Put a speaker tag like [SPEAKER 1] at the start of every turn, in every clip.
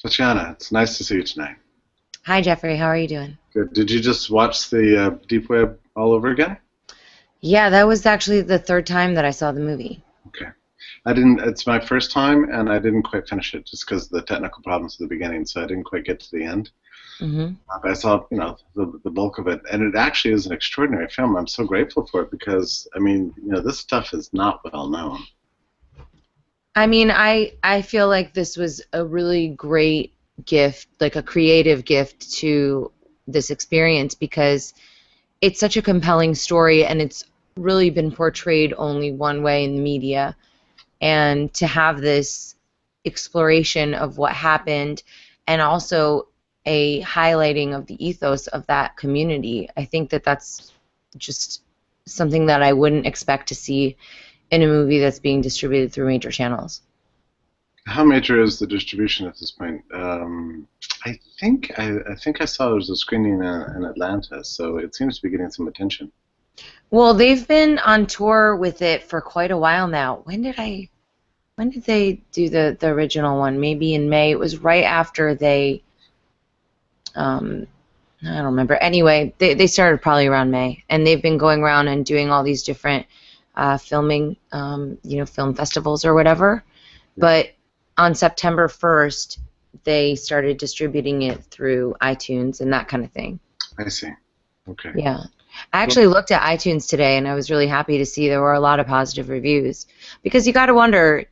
[SPEAKER 1] Tatiana, it's nice to see you tonight.
[SPEAKER 2] Hi, Jeffrey. How are you doing?
[SPEAKER 1] Good. Did you just watch the Deep Web all over again?
[SPEAKER 2] Yeah, that was actually the third time that I saw the movie.
[SPEAKER 1] Okay. I didn't. It's my first time, and I didn't quite finish it just because of the technical problems at the beginning, so I didn't quite get to the end.
[SPEAKER 2] Hmm.
[SPEAKER 1] But I saw, the bulk of it, and it actually is an extraordinary film. I'm so grateful for it because, I mean, this stuff is not well known.
[SPEAKER 2] I mean, I feel like this was a really great gift, like a creative gift to this experience because it's such a compelling story and it's really been portrayed only one way in the media. And to have this exploration of what happened and also a highlighting of the ethos of that community, I think that that's just something that I wouldn't expect to see in a movie that's being distributed through major channels.
[SPEAKER 1] How major is the distribution at this point? I think I saw there was a screening in Atlanta, so it seems to be getting some attention.
[SPEAKER 2] Well, they've been on tour with it for quite a while now. When did they do the original one? Maybe in May. It was right after they um, I don't remember. Anyway, they started probably around May, and they've been going around and doing all these different filming, film festivals or whatever.
[SPEAKER 1] Yeah,
[SPEAKER 2] But on September 1st, they started distributing it through iTunes and that kind of thing.
[SPEAKER 1] I see. Okay.
[SPEAKER 2] Yeah. I
[SPEAKER 1] Well,
[SPEAKER 2] actually looked at iTunes today, and I was really happy to see there were a lot of positive reviews. Because you got to wonder,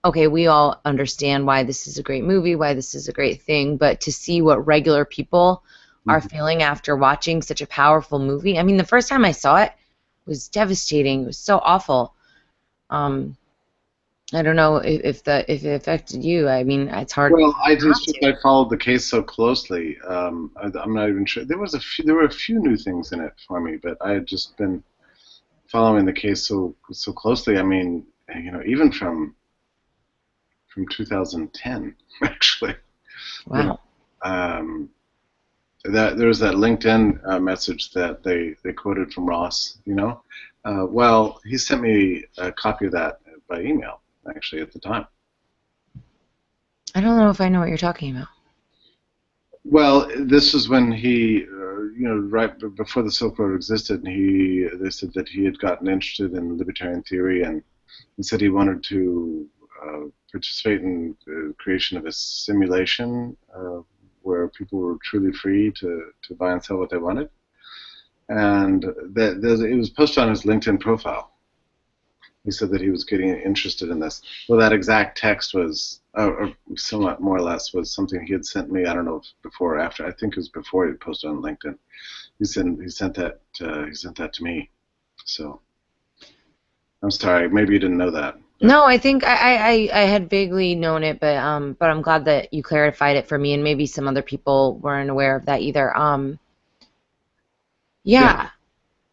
[SPEAKER 2] okay, we all understand why this is a great movie, why this is a great thing, but to see what regular people are
[SPEAKER 1] mhm.
[SPEAKER 2] feeling after watching such a powerful movie. I mean, the first time I saw it was devastating. It was so awful. Um, I don't know if it affected you. I mean, it's hard
[SPEAKER 1] Well, I
[SPEAKER 2] not
[SPEAKER 1] just
[SPEAKER 2] to.
[SPEAKER 1] I followed the case so closely. I'm not even sure. There were a few new things in it for me, but I had just been following the case so closely. I mean, even from 2010, actually. You know,
[SPEAKER 2] Wow.
[SPEAKER 1] um, that there was that LinkedIn message that they quoted from Ross. Well, he sent me a copy of that by email actually at the time.
[SPEAKER 2] I don't know if I know what you're talking about.
[SPEAKER 1] Well, this is when he, right before the Silk Road existed, and they said that he had gotten interested in libertarian theory and said he wanted to participate in the creation of a simulation where people were truly free to buy and sell what they wanted. And it was posted on his LinkedIn profile. He said that he was getting interested in this. Well, that exact text was, or somewhat more or less, was something he had sent me. I don't know if before or after. I think it was before he posted on LinkedIn. He sent that to me. So I'm sorry. Maybe you didn't know that, but
[SPEAKER 2] No, I think I had vaguely known it, but I'm glad that you clarified it for me, and maybe some other people weren't aware of that either.
[SPEAKER 1] yeah.
[SPEAKER 2] Yeah,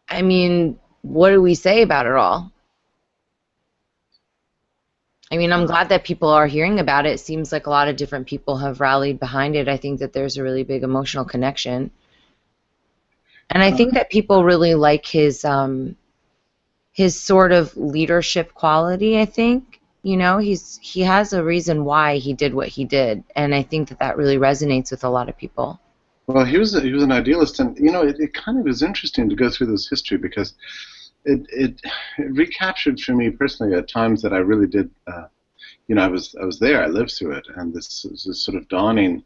[SPEAKER 2] I mean, what do we say about it all? I mean, I'm glad that people are hearing about it. It seems like a lot of different people have rallied behind it. I think that there's a really big emotional connection. And I think that people really like his sort of leadership quality, I think. He has a reason why he did what he did, and I think that that really resonates with a lot of people.
[SPEAKER 1] Well, he was an idealist, and it kind of is interesting to go through this history because it recaptured for me personally at times that I really did. I was there. I lived through it, and this sort of dawning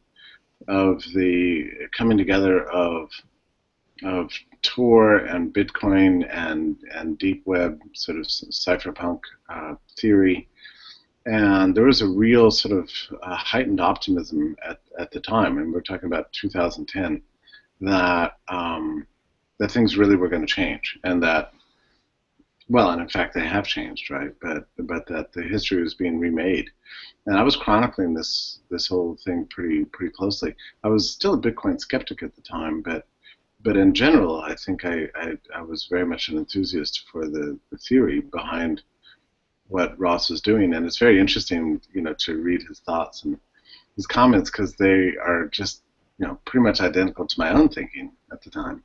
[SPEAKER 1] of the coming together of Tor and Bitcoin and deep web sort of cypherpunk theory, and there was a real sort of heightened optimism at the time, and we're talking about 2010, that that things really were going to change, and that, well, and in fact they have changed, right? But that the history was being remade, and I was chronicling this whole thing pretty closely. I was still a Bitcoin skeptic at the time, but in general, I think I was very much an enthusiast for the theory behind what Ross was doing, and it's very interesting, to read his thoughts and his comments because they are just, pretty much identical to my own thinking at the time,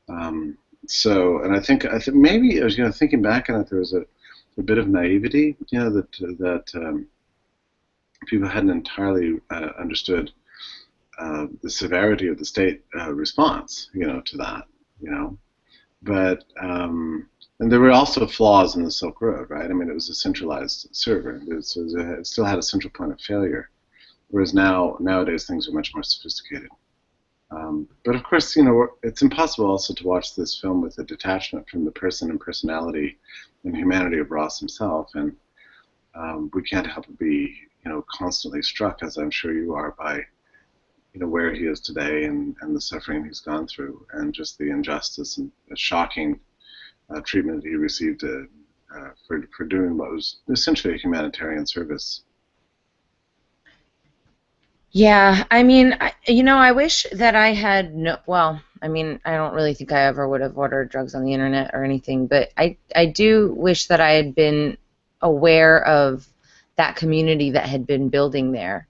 [SPEAKER 1] Um, and I think maybe, thinking back on it, there was a bit of naivety, that people hadn't entirely understood the severity of the state response, to that, you know. But and there were also flaws in the Silk Road, right? I mean, it was a centralized server. It still had a central point of failure, whereas nowadays things are much more sophisticated. But of course, it's impossible also to watch this film with a detachment from the person and personality and humanity of Ross himself, and we can't help but be, constantly struck, as I'm sure you are, by where he is today and the suffering he's gone through, and just the injustice and the shocking treatment he received for doing what was essentially a humanitarian service.
[SPEAKER 2] Yeah, I mean, I wish that I had well, I mean, I don't really think I ever would have ordered drugs on the internet or anything, but I do wish that I had been aware of that community that had been building there.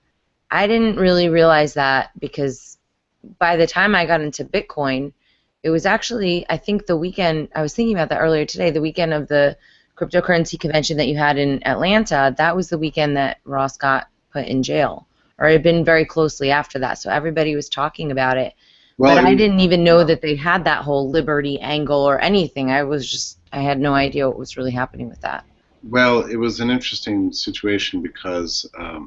[SPEAKER 2] I didn't really realize that because by the time I got into Bitcoin, it was actually, I think the weekend, I was thinking about that earlier today, the weekend of the cryptocurrency convention that you had in Atlanta, that was the weekend that Ross got put in jail. Or it had been very closely after that. So everybody was talking about it.
[SPEAKER 1] Well,
[SPEAKER 2] But
[SPEAKER 1] it
[SPEAKER 2] I
[SPEAKER 1] was,
[SPEAKER 2] didn't even know that they had that whole Liberty angle or anything. I had no idea what was really happening with that.
[SPEAKER 1] well, it was an interesting situation because uh,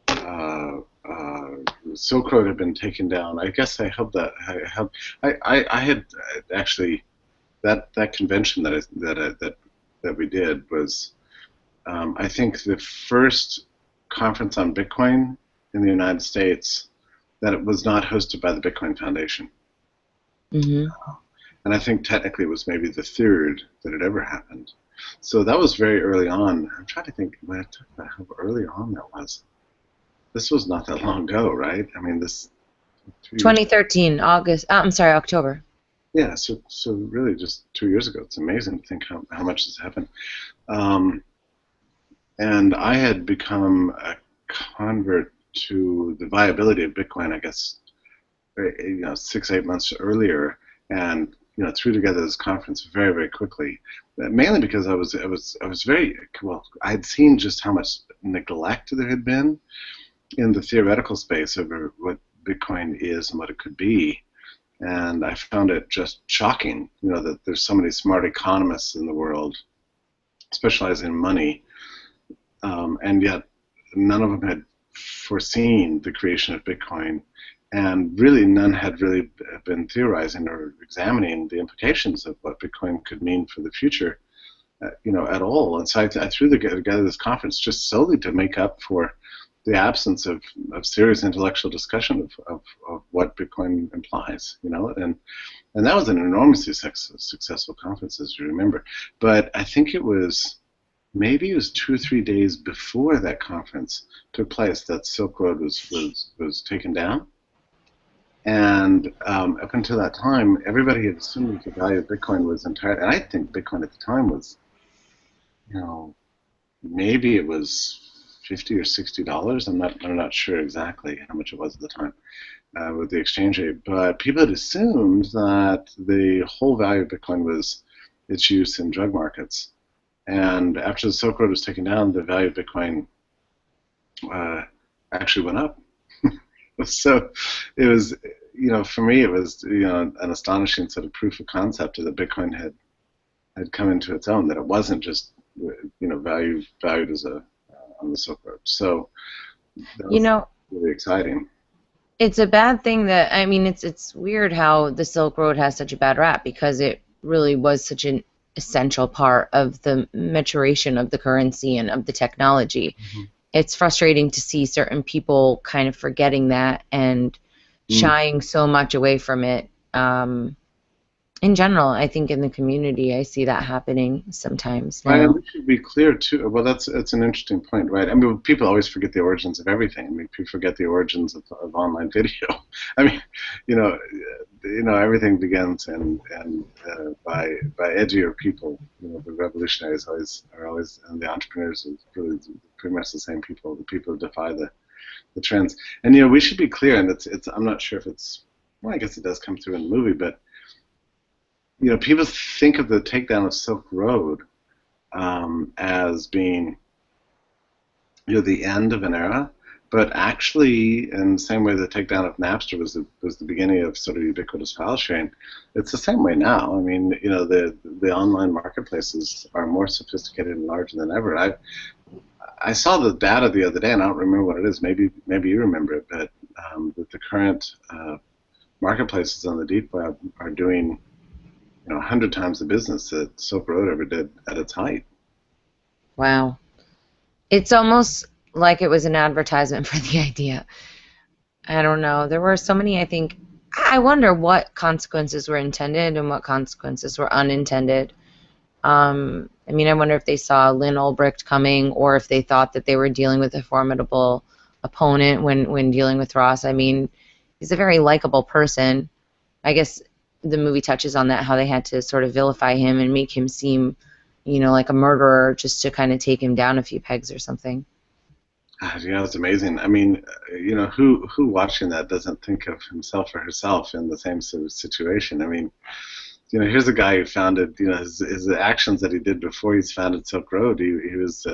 [SPEAKER 1] uh, Silk Road had been taken down. I guess I had actually that convention that we did was I think the first conference on Bitcoin in the United States that it was not hosted by the Bitcoin Foundation.
[SPEAKER 2] Hmm.
[SPEAKER 1] And I think technically it was maybe the third that had ever happened. So that was very early on. I'm trying to think when I talk about how early on that was. This was not that long ago, right? I mean, this 2 years.
[SPEAKER 2] 2013, August, I'm sorry, October.
[SPEAKER 1] Yeah, so really just 2 years ago. It's amazing to think how much has happened. Um, and I had become a convert to the viability of Bitcoin, I guess, 6, 8 months earlier, and threw together this conference very, very quickly. Mainly because I was very well. I had seen just how much neglect there had been in the theoretical space over what Bitcoin is and what it could be, and I found it just shocking. That there's so many smart economists in the world specializing in money, and yet none of them had foreseen the creation of Bitcoin, and really none had really been theorizing or examining the implications of what Bitcoin could mean for the future, at all. And so I threw together this conference just solely to make up for the absence of serious intellectual discussion of what Bitcoin implies, and that was an enormously successful conference, as you remember. But I think maybe it was 2 or 3 days before that conference took place that Silk Road was taken down. And up until that time, everybody had assumed that the value of Bitcoin was entirely, and I think Bitcoin at the time was, maybe it was $50 or $60. I'm not sure exactly how much it was at the time with the exchange rate, but people had assumed that the whole value of Bitcoin was its use in drug markets. And after the Silk Road was taken down, the value of Bitcoin actually went up. So it was, for me, it was, an astonishing sort of proof of concept that Bitcoin had come into its own, that it wasn't just, valued as on the Silk Road. So that was really exciting.
[SPEAKER 2] It's a bad thing that, I mean, it's weird how the Silk Road has such a bad rap because it really was such an essential part of the maturation of the currency and of the technology.
[SPEAKER 1] Mm-hmm.
[SPEAKER 2] It's frustrating to see certain people kind of forgetting that and shying so much away from it. In general, I think in the community, I see that happening sometimes now.
[SPEAKER 1] Right, and we should be clear too. Well, that's an interesting point, right? I mean, people always forget the origins of everything. I mean, people forget the origins of online video. I mean, everything begins by edgier people. The revolutionaries are always, and the entrepreneurs are really pretty much the same people. The people who defy the trends. And we should be clear. And it's I'm not sure if it's, well, I guess it does come through in the movie, but people think of the takedown of Silk Road as being, the end of an era, but actually, in the same way the takedown of Napster was the beginning of sort of ubiquitous file sharing, it's the same way now. I mean, the online marketplaces are more sophisticated and larger than ever. I saw the data the other day, and I don't remember what it is. Maybe you remember it, but that the current marketplaces on the deep web are doing 100 times the business that Silk Road ever did at its height.
[SPEAKER 2] Wow. It's almost like it was an advertisement for the idea. I don't know. There were so many, I think. I wonder what consequences were intended and what consequences were unintended. I mean, I wonder if they saw Lynn Ulbricht coming, or if they thought that they were dealing with a formidable opponent when dealing with Ross. I mean, he's a very likable person. I guess the movie touches on that, how they had to sort of vilify him and make him seem, like a murderer, just to kind of take him down a few pegs or something.
[SPEAKER 1] It's amazing. I mean, who watching that doesn't think of himself or herself in the same sort of situation? I mean, here's a guy who founded, his actions that he did before he's founded Silk Road. He was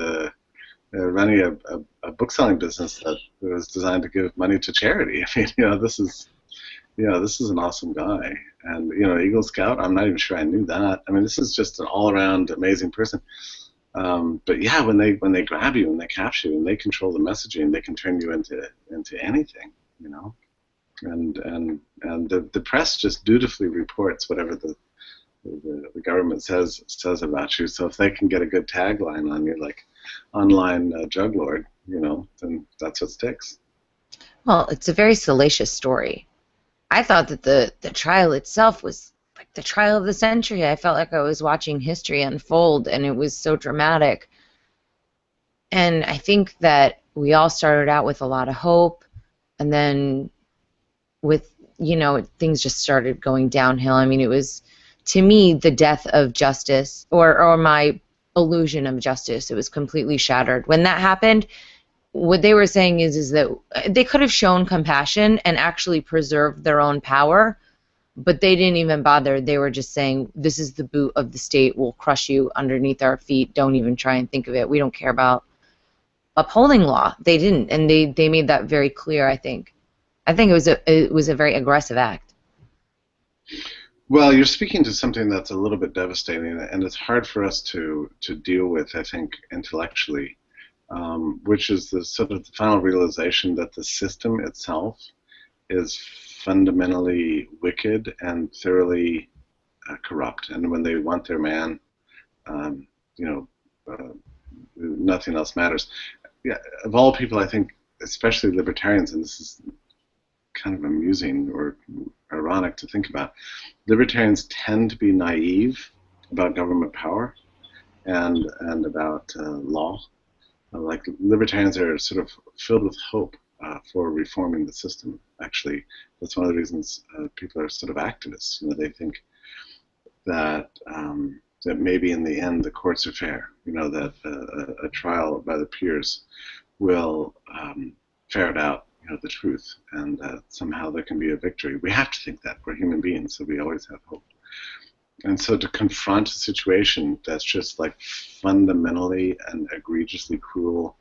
[SPEAKER 1] running a book selling business that was designed to give money to charity. I mean, this is an awesome guy. And Eagle Scout, I'm not even sure I knew that. I mean, this is just an all around amazing person. But yeah, when they grab you, when they capture you, and they control the messaging, they can turn you into anything, And the press just dutifully reports whatever the government says about you. So if they can get a good tagline on you, like online drug lord, then that's what sticks.
[SPEAKER 2] Well, it's a very salacious story. I thought that the trial itself was like the trial of the century. I felt like I was watching history unfold, and it was so dramatic. And I think that we all started out with a lot of hope, and then with, things just started going downhill. I mean, it was, to me, the death of justice, or my illusion of justice. It was completely shattered. When that happened, what they were saying is that they could have shown compassion and actually preserved their own power, but they didn't even bother. They were just saying, this is the boot of the state. We'll crush you underneath our feet. Don't even try and think of it. We don't care about upholding law. They didn't, and they made that very clear, I think. I think it was a very aggressive act.
[SPEAKER 1] Well, you're speaking to something that's a little bit devastating, and it's hard for us to deal with, I think, intellectually, which is the sort of the final realization that the system itself is fundamentally wicked and thoroughly corrupt. And when they want their man, nothing else matters. Yeah, of all people, I think, especially libertarians, and this is kind of amusing or ironic to think about, libertarians tend to be naive about government power and about law. Like, libertarians are sort of filled with hope for reforming the system. Actually, that's one of the reasons people are sort of activists. They think that that maybe in the end the courts are fair. That a trial by the peers will ferret out the truth, and somehow there can be a victory. We have to think that. We're human beings, so we always have hope. And so to confront a situation that's just like fundamentally and egregiously cruel,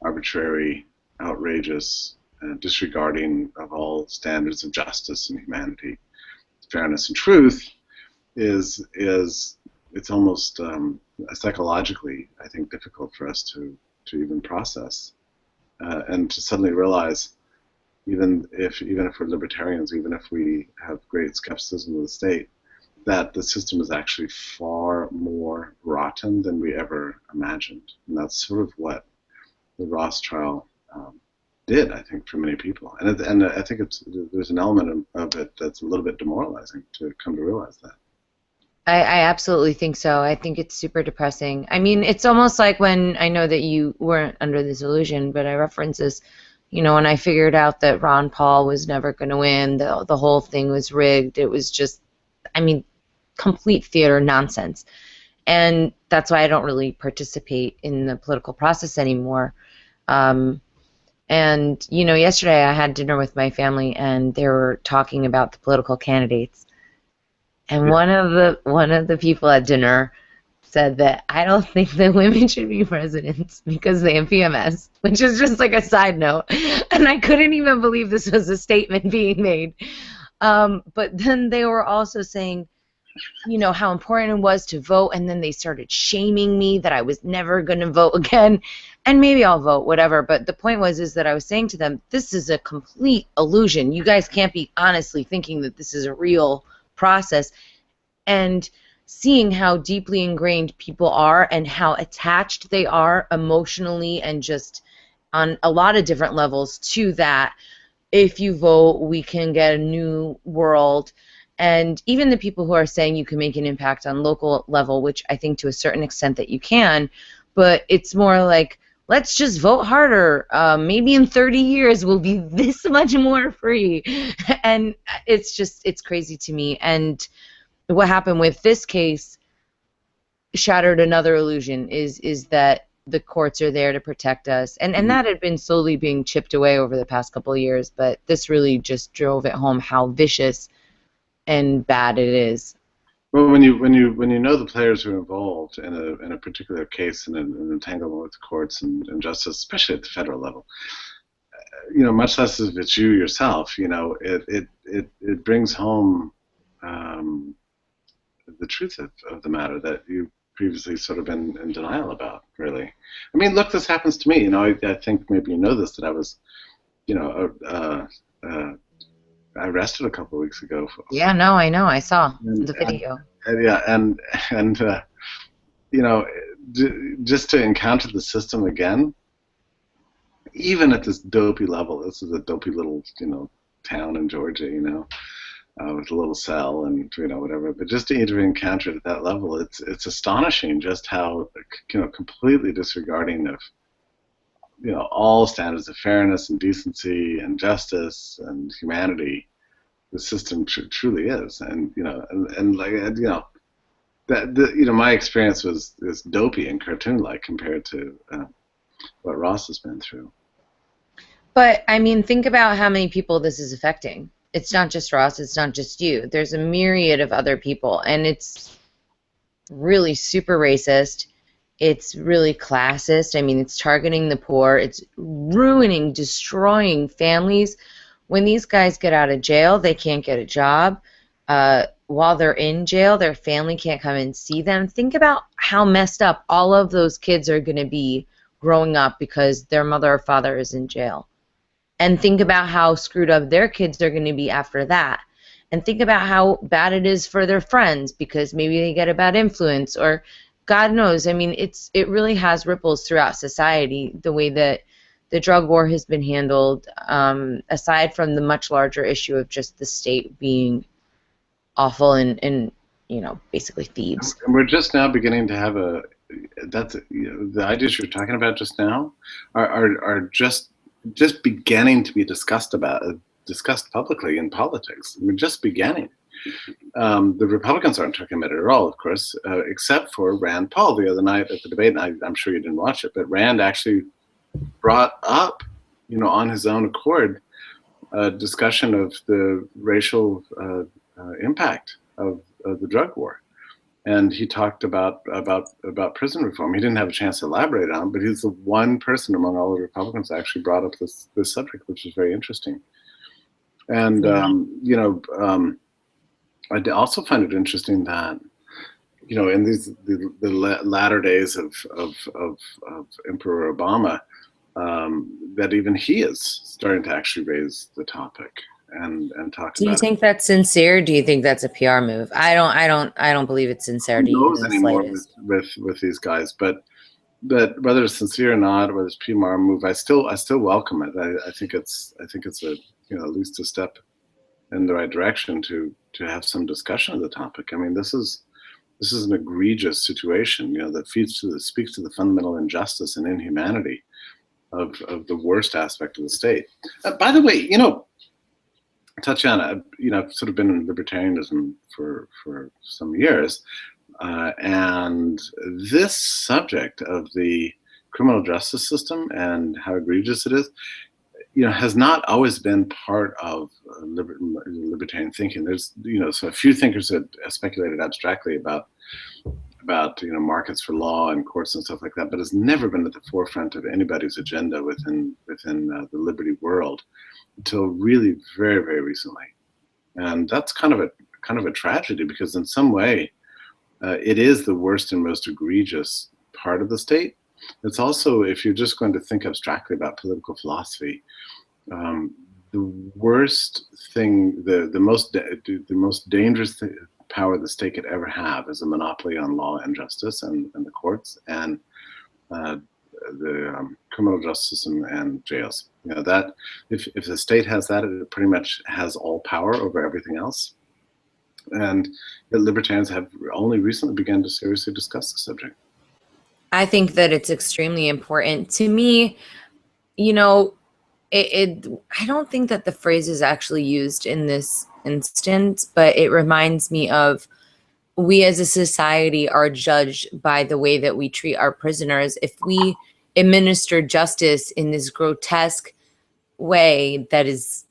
[SPEAKER 1] arbitrary, outrageous, disregarding of all standards of justice and humanity, fairness and truth, is it's almost psychologically, I think, difficult for us to even process, and to suddenly realize, even if we're libertarians, even if we have great skepticism of the state, that the system is actually far more rotten than we ever imagined. And that's sort of what the Ross trial did, I think, for many people. And I think there's an element of it that's a little bit demoralizing to come to realize that.
[SPEAKER 2] I absolutely think so. I think it's super depressing. I mean, it's almost like when, I know that you weren't under this illusion, but I reference this, when I figured out that Ron Paul was never going to win, the whole thing was rigged. It was just, I mean, complete theater nonsense. And that's why I don't really participate in the political process anymore. And, yesterday I had dinner with my family, and they were talking about the political candidates. And one of the people at dinner said that I don't think that women should be presidents because they have PMS, which is just like a side note. And I couldn't even believe this was a statement being made. But then they were also saying, you know, how important it was to vote, and then they started shaming me that I was never going to vote again. And maybe I'll vote, whatever. But the point was is that I was saying to them, this is a complete illusion. You guys can't be honestly thinking that this is a real process. And seeing how deeply ingrained people are and how attached they are emotionally and just on a lot of different levels to that. If you vote, we can get a new world. And even the people who are saying you can make an impact on local level, which I think to a certain extent that you can, but it's more like, let's just vote harder. Maybe in 30 years we'll be this much more free. And it's crazy to me. And what happened with this case shattered another illusion, is that the courts are there to protect us. And that had been slowly being chipped away over the past couple of years, but this really just drove it home how vicious and bad it is.
[SPEAKER 1] Well, when you know the players who are involved in a particular case and an entanglement with the courts and justice, especially at the federal level, you know, much less if it's you yourself, you know, it brings home the truth of the matter that you previously sort of been in denial about, really. I mean, look, this happens to me. You know, I think maybe you know this, that I was, you know, arrested a couple of weeks ago.
[SPEAKER 2] Yeah, no, I know. I saw the video.
[SPEAKER 1] And you know, just to encounter the system again, even at this dopey level. This is a dopey little, you know, town in Georgia, you know, with a little cell and, you know, whatever. But just to even encounter it at that level, it's astonishing just how, you know, completely disregarding of, you know, all standards of fairness and decency and justice and humanity the system truly is. And, you know, and like, you know, you know, my experience is dopey and cartoon-like compared to what Ross has been through.
[SPEAKER 2] But I mean, think about how many people this is affecting. It's not just Ross. It's not just you. There's a myriad of other people, and it's really super racist. It's really classist. I mean, it's targeting the poor. It's ruining, destroying families. When these guys get out of jail, they can't get a job. While they're in jail, their family can't come and see them. Think about how messed up all of those kids are going to be growing up because their mother or father is in jail. And think about how screwed up their kids are going to be after that. And think about how bad it is for their friends because maybe they get a bad influence or God knows. I mean, it really has ripples throughout society, the way that the drug war has been handled, aside from the much larger issue of just the state being awful and you know, basically thieves.
[SPEAKER 1] And we're just now beginning to have you know, the ideas you're talking about just now are just beginning to be discussed publicly in politics. We're just beginning. The Republicans aren't talking about it at all, of course, except for Rand Paul the other night at the debate. And I'm sure you didn't watch it, but Rand actually brought up, you know, on his own accord, a discussion of the racial impact of the drug war, and he talked about prison reform. He didn't have a chance to elaborate on it, but he's the one person among all the Republicans that actually brought up this subject, which is very interesting. And you know, I also find it interesting that, you know, in the latter days of Emperor Obama, that even he is starting to actually raise the topic and talk about.
[SPEAKER 2] Do you think that's sincere? Or do you think that's a PR move? I don't believe it's sincerity.
[SPEAKER 1] Who knows anymore with these guys, but whether it's sincere or not, whether it's PR move, I still welcome it. I think it's a, you know, at least a step in the right direction to have some discussion of the topic. I mean, this is an egregious situation, you know, that speaks to the fundamental injustice and inhumanity of the worst aspect of the state. By the way, you know, Tatiana, you know, I've sort of been in libertarianism for some years, and this subject of the criminal justice system and how egregious it is, you know, has not always been part of libertarian thinking. There's, you know, so a few thinkers that speculated abstractly about about markets for law and courts and stuff like that, but it's never been at the forefront of anybody's agenda within the liberty world until really very, very recently. And that's kind of a tragedy, because in some way it is the worst and most egregious part of the state. It's also, if you're just going to think abstractly about political philosophy, the worst thing, the most dangerous power the state could ever have is a monopoly on law and justice and the courts and the criminal justice system and jails. That if the state has that, it pretty much has all power over everything else. And the libertarians have only recently begun to seriously discuss the subject.
[SPEAKER 2] I think that it's extremely important. To me, I don't think that the phrase is actually used in this instance, but it reminds me of, we as a society are judged by the way that we treat our prisoners. If we administer justice in this grotesque way that is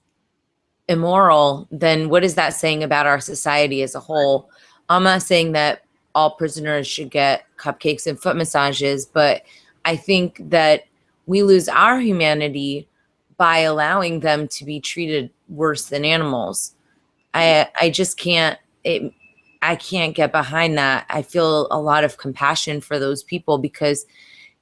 [SPEAKER 2] immoral, then what is that saying about our society as a whole? I'm not saying that all prisoners should get cupcakes and foot massages, but I think that we lose our humanity by allowing them to be treated worse than animals. I just can't, I can't get behind that. I feel a lot of compassion for those people, because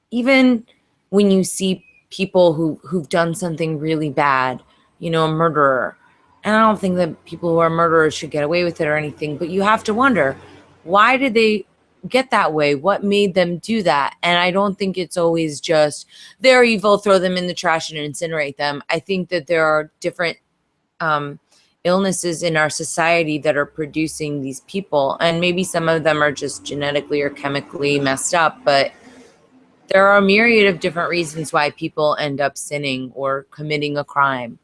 [SPEAKER 2] even when you see people who've done something really bad, a murderer, and I don't think that people who are murderers should get away with it or anything, but you have to wonder, why did they get that way? What made them do that? And I don't think it's always just they're evil, throw them in the trash and incinerate them. I think that there are different illnesses in our society that are producing these people, and maybe some of them are just genetically or chemically messed up, but there are a myriad of different reasons why people end up sinning or committing a crime.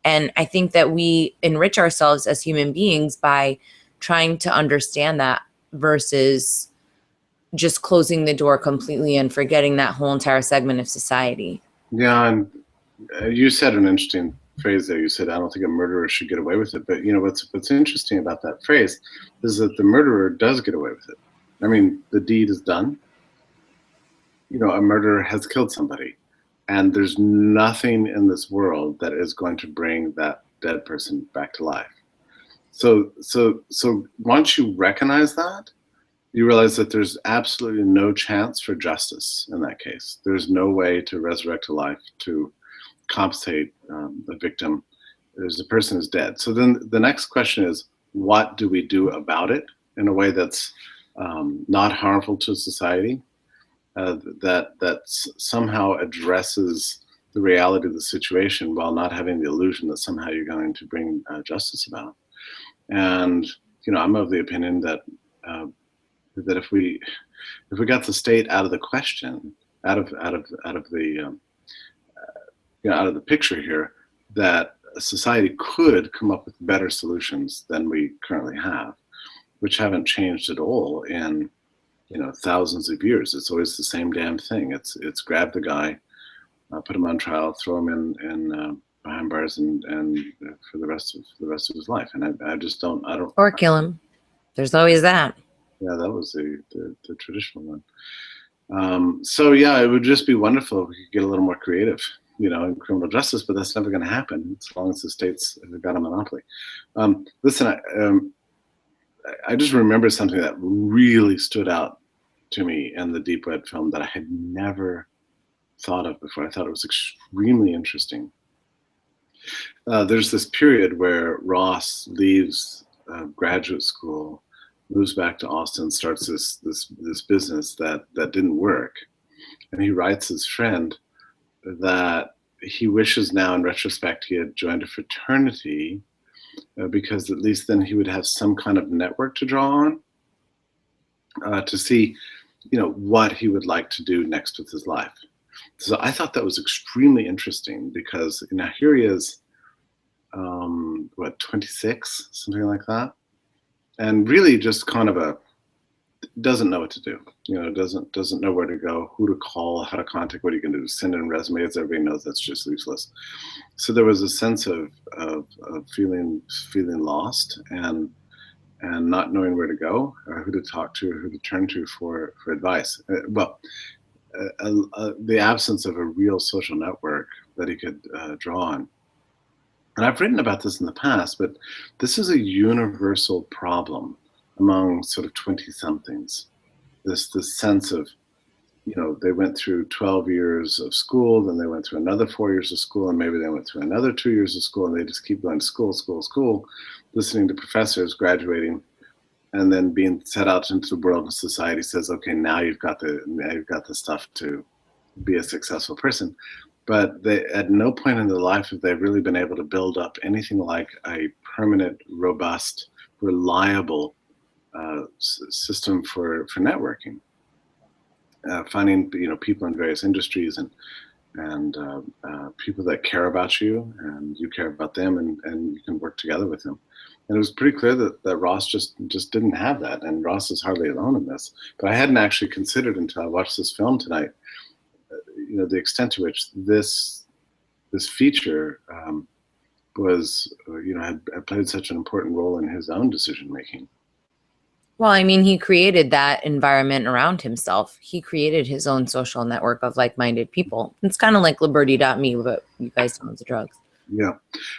[SPEAKER 2] And I think that we enrich ourselves as human beings by trying to understand that versus just closing the door completely and forgetting that whole entire segment of society.
[SPEAKER 1] Yeah, and you said an interesting phrase there. You said, I don't think a murderer should get away with it. But what's interesting about that phrase is that the murderer does get away with it. I mean, the deed is done. A murderer has killed somebody, and there's nothing in this world that is going to bring that dead person back to life. So once you recognize that, you realize that there's absolutely no chance for justice in that case. There's no way to resurrect a life, to compensate the victim. The person is dead. So then the next question is, what do we do about it in a way that's not harmful to society, that somehow addresses the reality of the situation while not having the illusion that somehow you're going to bring justice about? And I'm of the opinion that that if we got the state out of the question, out of the out of the picture here, that society could come up with better solutions than we currently have, which haven't changed at all in thousands of years. It's always the same damn thing. It's grab the guy, put him on trial, throw him in behind bars, and for the rest of his life. And I just don't.
[SPEAKER 2] Or kill him. There's always that.
[SPEAKER 1] Yeah, that was the traditional one. So yeah, it would just be wonderful if we could get a little more creative, in criminal justice, but that's never going to happen as long as the states have got a monopoly. Listen, I just remember something that really stood out to me in the Deep Red film that I had never thought of before. I thought it was extremely interesting. There's this period where Ross leaves graduate school, moves back to Austin, starts this business that didn't work, and he writes his friend that he wishes now in retrospect he had joined a fraternity, because at least then he would have some kind of network to draw on, to see what he would like to do next with his life. So I thought that was extremely interesting, because here he is, 26, something like that, and really just kind of doesn't know what to do. Doesn't know where to go, who to call, how to contact. What are you going to do? Send in resumes? Everybody knows that's just useless. So there was a sense of feeling lost, and and not knowing where to go, or who to talk to, or who to turn to for advice. The absence of a real social network that he could draw on. And I've written about this in the past, but this is a universal problem among sort of 20-somethings. This sense of, they went through 12 years of school, then they went through another 4 years of school, and maybe they went through another 2 years of school, and they just keep going to school, listening to professors, graduating, and then being set out into the world, and society says, okay, now you've got the stuff to be a successful person. But they, at no point in their life have they really been able to build up anything like a permanent, robust, reliable system for networking. Finding people in various industries and people that care about you and you care about them, and you can work together with them. And it was pretty clear that Ross just didn't have that, and Ross is hardly alone in this. But I hadn't actually considered until I watched this film tonight, the extent to which this feature was, had played such an important role in his own decision making.
[SPEAKER 2] Well, I mean, he created that environment around himself. He created his own social network of like-minded people. It's kind of like Liberty.me, but you guys don't have the drugs.
[SPEAKER 1] Yeah.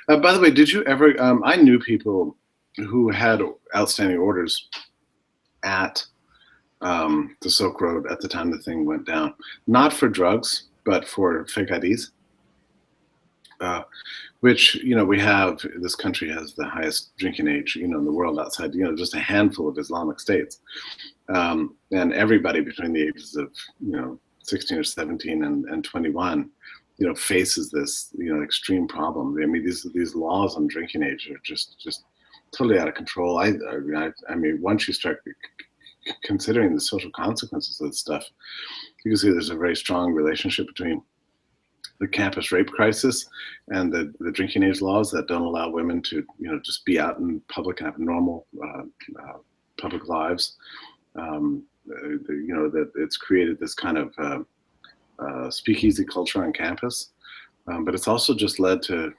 [SPEAKER 1] By the way, did you ever? I knew people who had outstanding orders at the Silk Road at the time the thing went down, not for drugs, but for fake IDs. Which, we have, this country has the highest drinking age, in the world outside, just a handful of Islamic states. And everybody between the ages of, 16 or 17 and 21, faces this, extreme problem. I mean, these laws on drinking age are just totally out of control. I mean, once you start considering the social consequences of this stuff, you can see there's a very strong relationship between the campus rape crisis and the drinking age laws that don't allow women to, just be out in public and have normal public lives. That it's created this kind of speakeasy culture on campus, but it's also just led to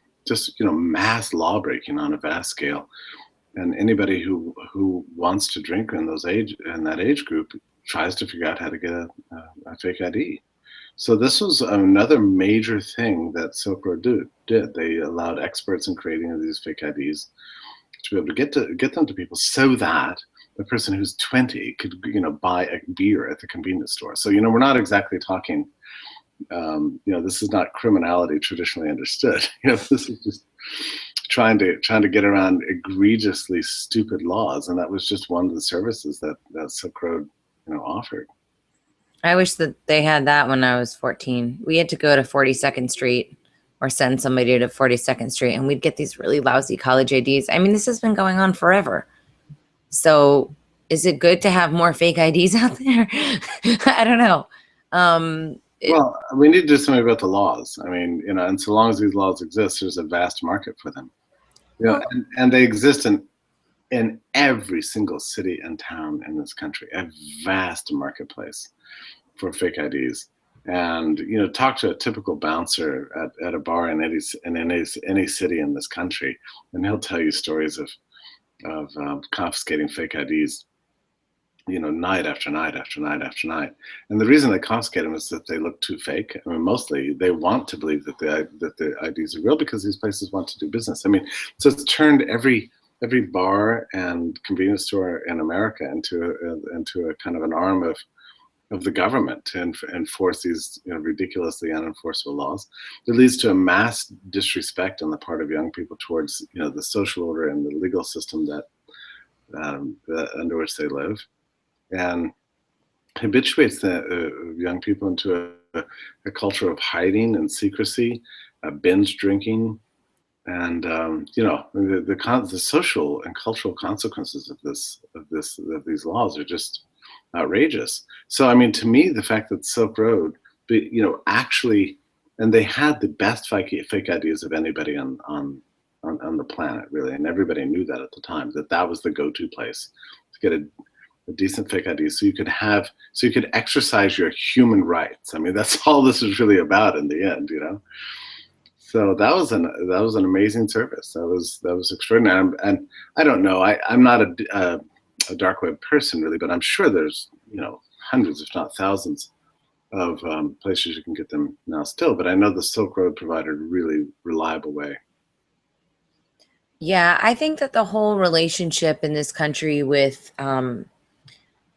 [SPEAKER 1] mass law breaking on a vast scale. And anybody who wants to drink in that age group tries to figure out how to get a fake ID. So this was another major thing that Silk Road did. They allowed experts in creating these fake IDs to be able to get them to people, so that the person who's 20 could buy a beer at the convenience store. So we're not exactly talking. This is not criminality traditionally understood. This is just trying to get around egregiously stupid laws, and that was just one of the services that Silk Road offered.
[SPEAKER 2] I wish that they had that when I was 14. We had to go to 42nd Street or send somebody to 42nd Street, and we'd get these really lousy college IDs. I mean, this has been going on forever. So is it good to have more fake IDs out there? I don't know.
[SPEAKER 1] Well, we need to do something about the laws. I mean, and so long as these laws exist, there's a vast market for them. And they exist in every single city and town in this country, a vast marketplace for fake IDs. And talk to a typical bouncer at a bar in any city in this country, and he'll tell you stories of confiscating fake IDs, night after night after night after night. And the reason they confiscate them is that they look too fake. I mean, mostly they want to believe that the IDs are real because these places want to do business. I mean, so it's turned every bar and convenience store in America into a kind of an arm of the government to enforce these ridiculously unenforceable laws. It leads to a mass disrespect on the part of young people towards the social order and the legal system that under which they live, and habituates the young people into a culture of hiding and secrecy, binge drinking, and the social and cultural consequences of these laws are just outrageous. So I mean, to me, the fact that Silk Road, actually, and they had the best fake IDs of anybody on the planet, really, and everybody knew that at the time, that was the go-to place to get a decent fake ID, so you could exercise your human rights. I mean, that's all this is really about in the end, So that was an amazing service. That was extraordinary. And I don't know. I'm not a dark web person really, but I'm sure there's hundreds, if not thousands, of places you can get them now still. But I know the Silk Road provided a really reliable way.
[SPEAKER 2] Yeah, I think that the whole relationship in this country with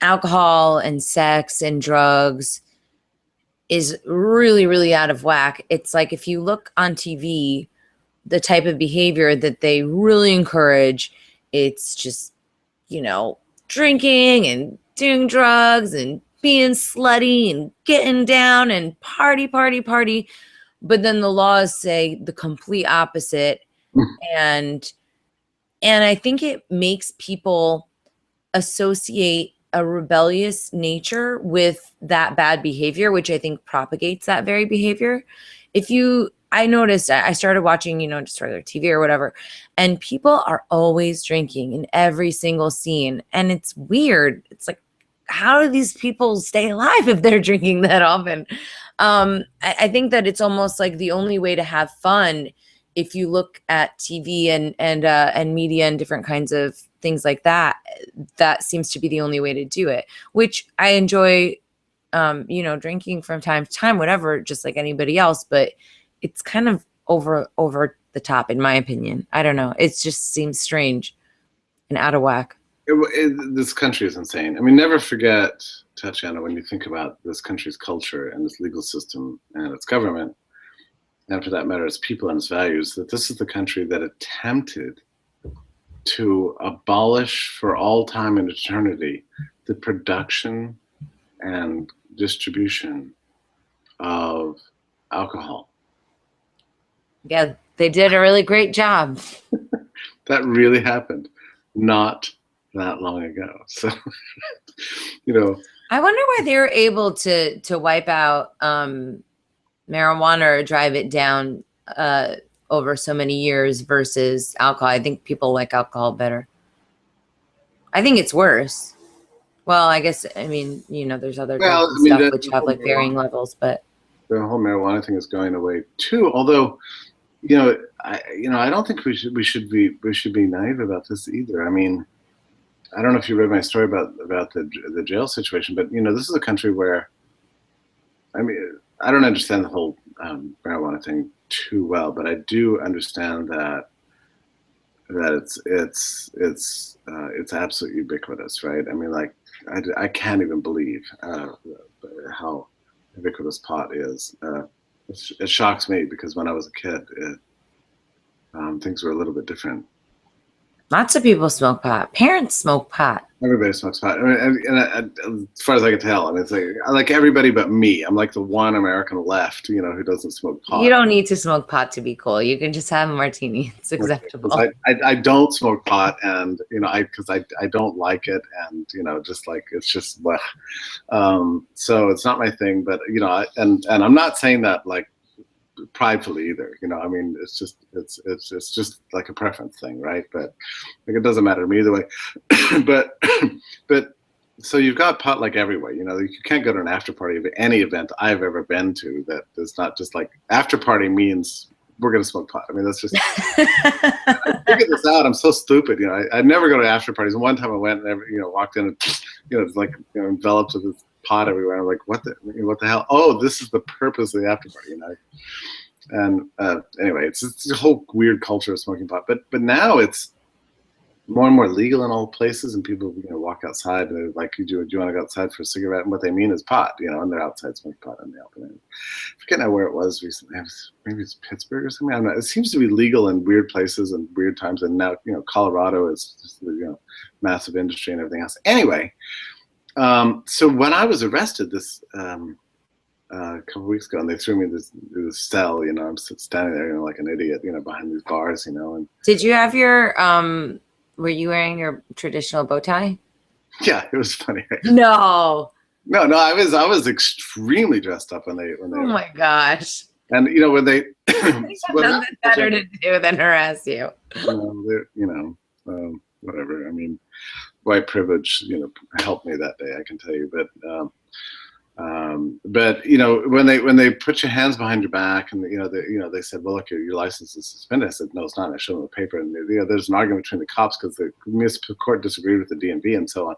[SPEAKER 2] alcohol and sex and drugs is really, really out of whack. It's like if you look on TV, the type of behavior that they really encourage, it's just, you know, drinking and doing drugs and being slutty and getting down and party, party, party. But then the laws say the complete opposite. And I think it makes people associate a rebellious nature with that bad behavior, which I think propagates that very behavior. I noticed I started watching, just regular TV or whatever, and people are always drinking in every single scene. And it's weird. It's like, how do these people stay alive if they're drinking that often? I think that it's almost like the only way to have fun if you look at TV and media and different kinds of things like that, that seems to be the only way to do it, which I enjoy, drinking from time to time, whatever, just like anybody else, but it's kind of over the top, in my opinion. I don't know. It just seems strange and out of whack.
[SPEAKER 1] This country is insane. I mean, never forget, Tatiana, when you think about this country's culture and its legal system and its government, and for that matter, its people and its values, that this is the country that attempted to abolish for all time and eternity the production and distribution of alcohol.
[SPEAKER 2] Yeah, they did a really great job.
[SPEAKER 1] That really happened not that long ago. So,
[SPEAKER 2] I wonder why they were able to wipe out marijuana or drive it down over so many years versus alcohol. I think people like alcohol better. I think it's worse. Well, I guess, there's other drugs and stuff which have like varying levels, but
[SPEAKER 1] the whole marijuana thing is going away too. Although, I don't think we should be naive about this either. I mean, I don't know if you read my story about the jail situation, but this is a country where, I mean, I don't understand the whole marijuana thing too well, but I do understand that it's absolutely ubiquitous, right? I mean, like I can't even believe how ubiquitous pot is. It shocks me because when I was a kid, things were a little bit different.
[SPEAKER 2] Lots of people smoke pot. Parents smoke pot.
[SPEAKER 1] Everybody smokes pot. I mean, and as far as I can tell, I mean, it's like I like everybody but me. I'm like the one American left, who doesn't smoke pot.
[SPEAKER 2] You don't need to smoke pot to be cool. You can just have a martini. It's acceptable.
[SPEAKER 1] I don't smoke pot, and because I don't like it, and just like it's just so it's not my thing. But and I'm not saying that like pridefully either. I mean, it's just like a preference thing, right? But like it doesn't matter to me either way. but so you've got pot like everywhere. You can't go to an after party of any event I've ever been to that is not just like after party means we're gonna smoke pot. I mean, that's just I figured this out. I'm so stupid. I never go to after parties. And one time I went and walked in and it's like enveloped with this pot everywhere. I'm like, what the hell? Oh, this is the purpose of the after party, And anyway, it's a whole weird culture of smoking pot. But now it's more and more legal in all places, and people walk outside and they're like, do you want to go outside for a cigarette? And what they mean is pot, and they're outside smoking pot in the open. I forget now where it was recently. Maybe it's Pittsburgh or something. I don't know. It seems to be legal in weird places and weird times, and now Colorado is just massive industry and everything else. Anyway. So when I was arrested this a couple of weeks ago, and they threw me in this cell, I'm standing there, like an idiot, behind these bars, And
[SPEAKER 2] did you have your were you wearing your traditional bow tie?
[SPEAKER 1] Yeah, it was funny.
[SPEAKER 2] No.
[SPEAKER 1] No, I was extremely dressed up when they. Oh
[SPEAKER 2] my gosh.
[SPEAKER 1] And when they.
[SPEAKER 2] Nothing better to do than harass you.
[SPEAKER 1] Whatever. I mean, white privilege, helped me that day, I can tell you. But But you know, when they put your hands behind your back, and they said, well, look, your license is suspended. I said, no, it's not. I showed them the paper, and there's an argument between the cops because the municipal court disagreed with the DMV and so on.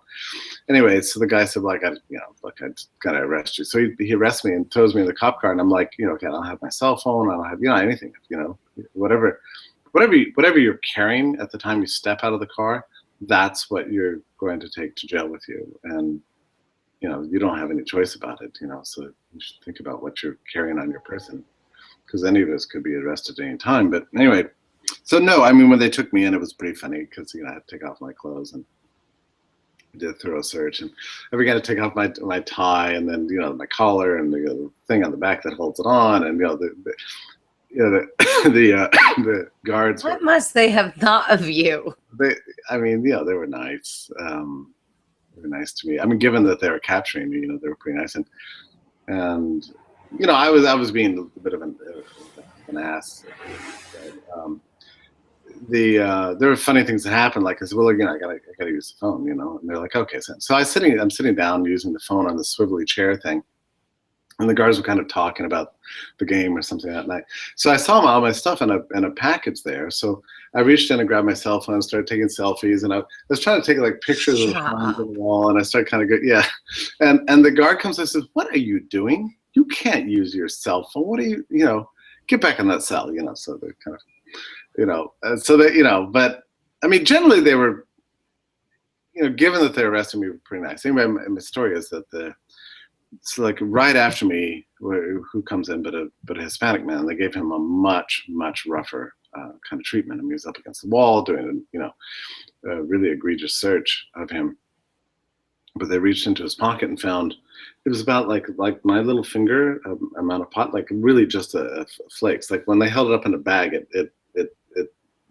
[SPEAKER 1] Anyway, so the guy said, well, I got, look, I got to arrest you. So he arrests me and throws me in the cop car, and I'm like, okay, I don't have my cell phone, I don't have, anything, whatever you're carrying at the time you step out of the car, that's what you're going to take to jail with you. And you don't have any choice about it, so you should think about what you're carrying on your person, because any of us could be arrested at any time. But anyway, so no, I mean, when they took me in, it was pretty funny because, I had to take off my clothes and did a thorough search, and I began to take off my tie, and then, my collar, and the thing on the back that holds it on, and, the guards.
[SPEAKER 2] What must they have thought of you?
[SPEAKER 1] They were nice. They were nice to me. I mean, given that they were capturing me, they were pretty nice. And I was being a bit of an ass. There were funny things that happened. Like I said, well, I gotta use the phone, and they're like, okay. So I'm sitting down using the phone on the swivelly chair thing. And the guards were kind of talking about the game or something that night. So I saw all my stuff in a package there. So I reached in and grabbed my cell phone and started taking selfies. And I was trying to take like pictures of the phones on the wall. And I started kind of yeah. And the guard comes and says, "What are you doing? You can't use your cell phone. What are you, get back in that cell, So they're kind of, so they, but I mean, generally they were, given that they arrested me, pretty nice. Anyway, my story is that it's like right after me, who comes in but a Hispanic man. They gave him a much rougher kind of treatment. I mean, he was up against the wall doing a really egregious search of him. But they reached into his pocket and found it was about like my little finger amount of pot, like really just a flakes. Like when they held it up in a bag, it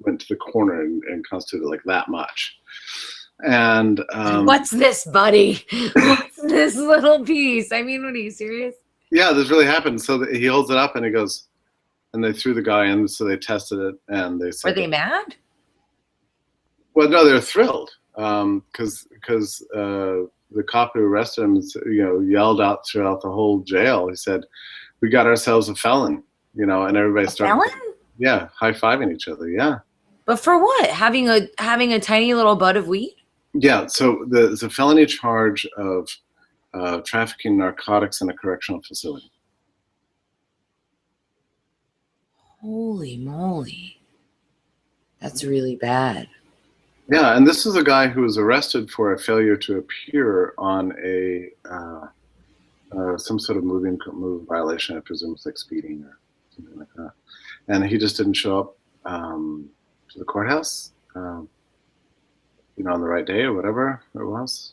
[SPEAKER 1] went to the corner and constituted like that much. And
[SPEAKER 2] what's this, buddy? What's this little piece? I mean, what, are you serious?
[SPEAKER 1] Yeah, this really happened. So he holds it up and he goes, and they threw the guy in. So they tested it and they said,
[SPEAKER 2] were they mad?
[SPEAKER 1] Well, no, they're thrilled because the cop who arrested him, yelled out throughout the whole jail. He said, "We got ourselves a felon," and everybody started, yeah, high-fiving each other. Yeah.
[SPEAKER 2] But for what? Having a tiny little bud of weed?
[SPEAKER 1] Yeah, so there's a felony charge of trafficking narcotics in a correctional facility.
[SPEAKER 2] Holy moly. That's really bad.
[SPEAKER 1] Yeah, and this is a guy who was arrested for a failure to appear on some sort of move violation. I presume it's like speeding or something like that. And he just didn't show up to the courthouse. On the right day or whatever it was.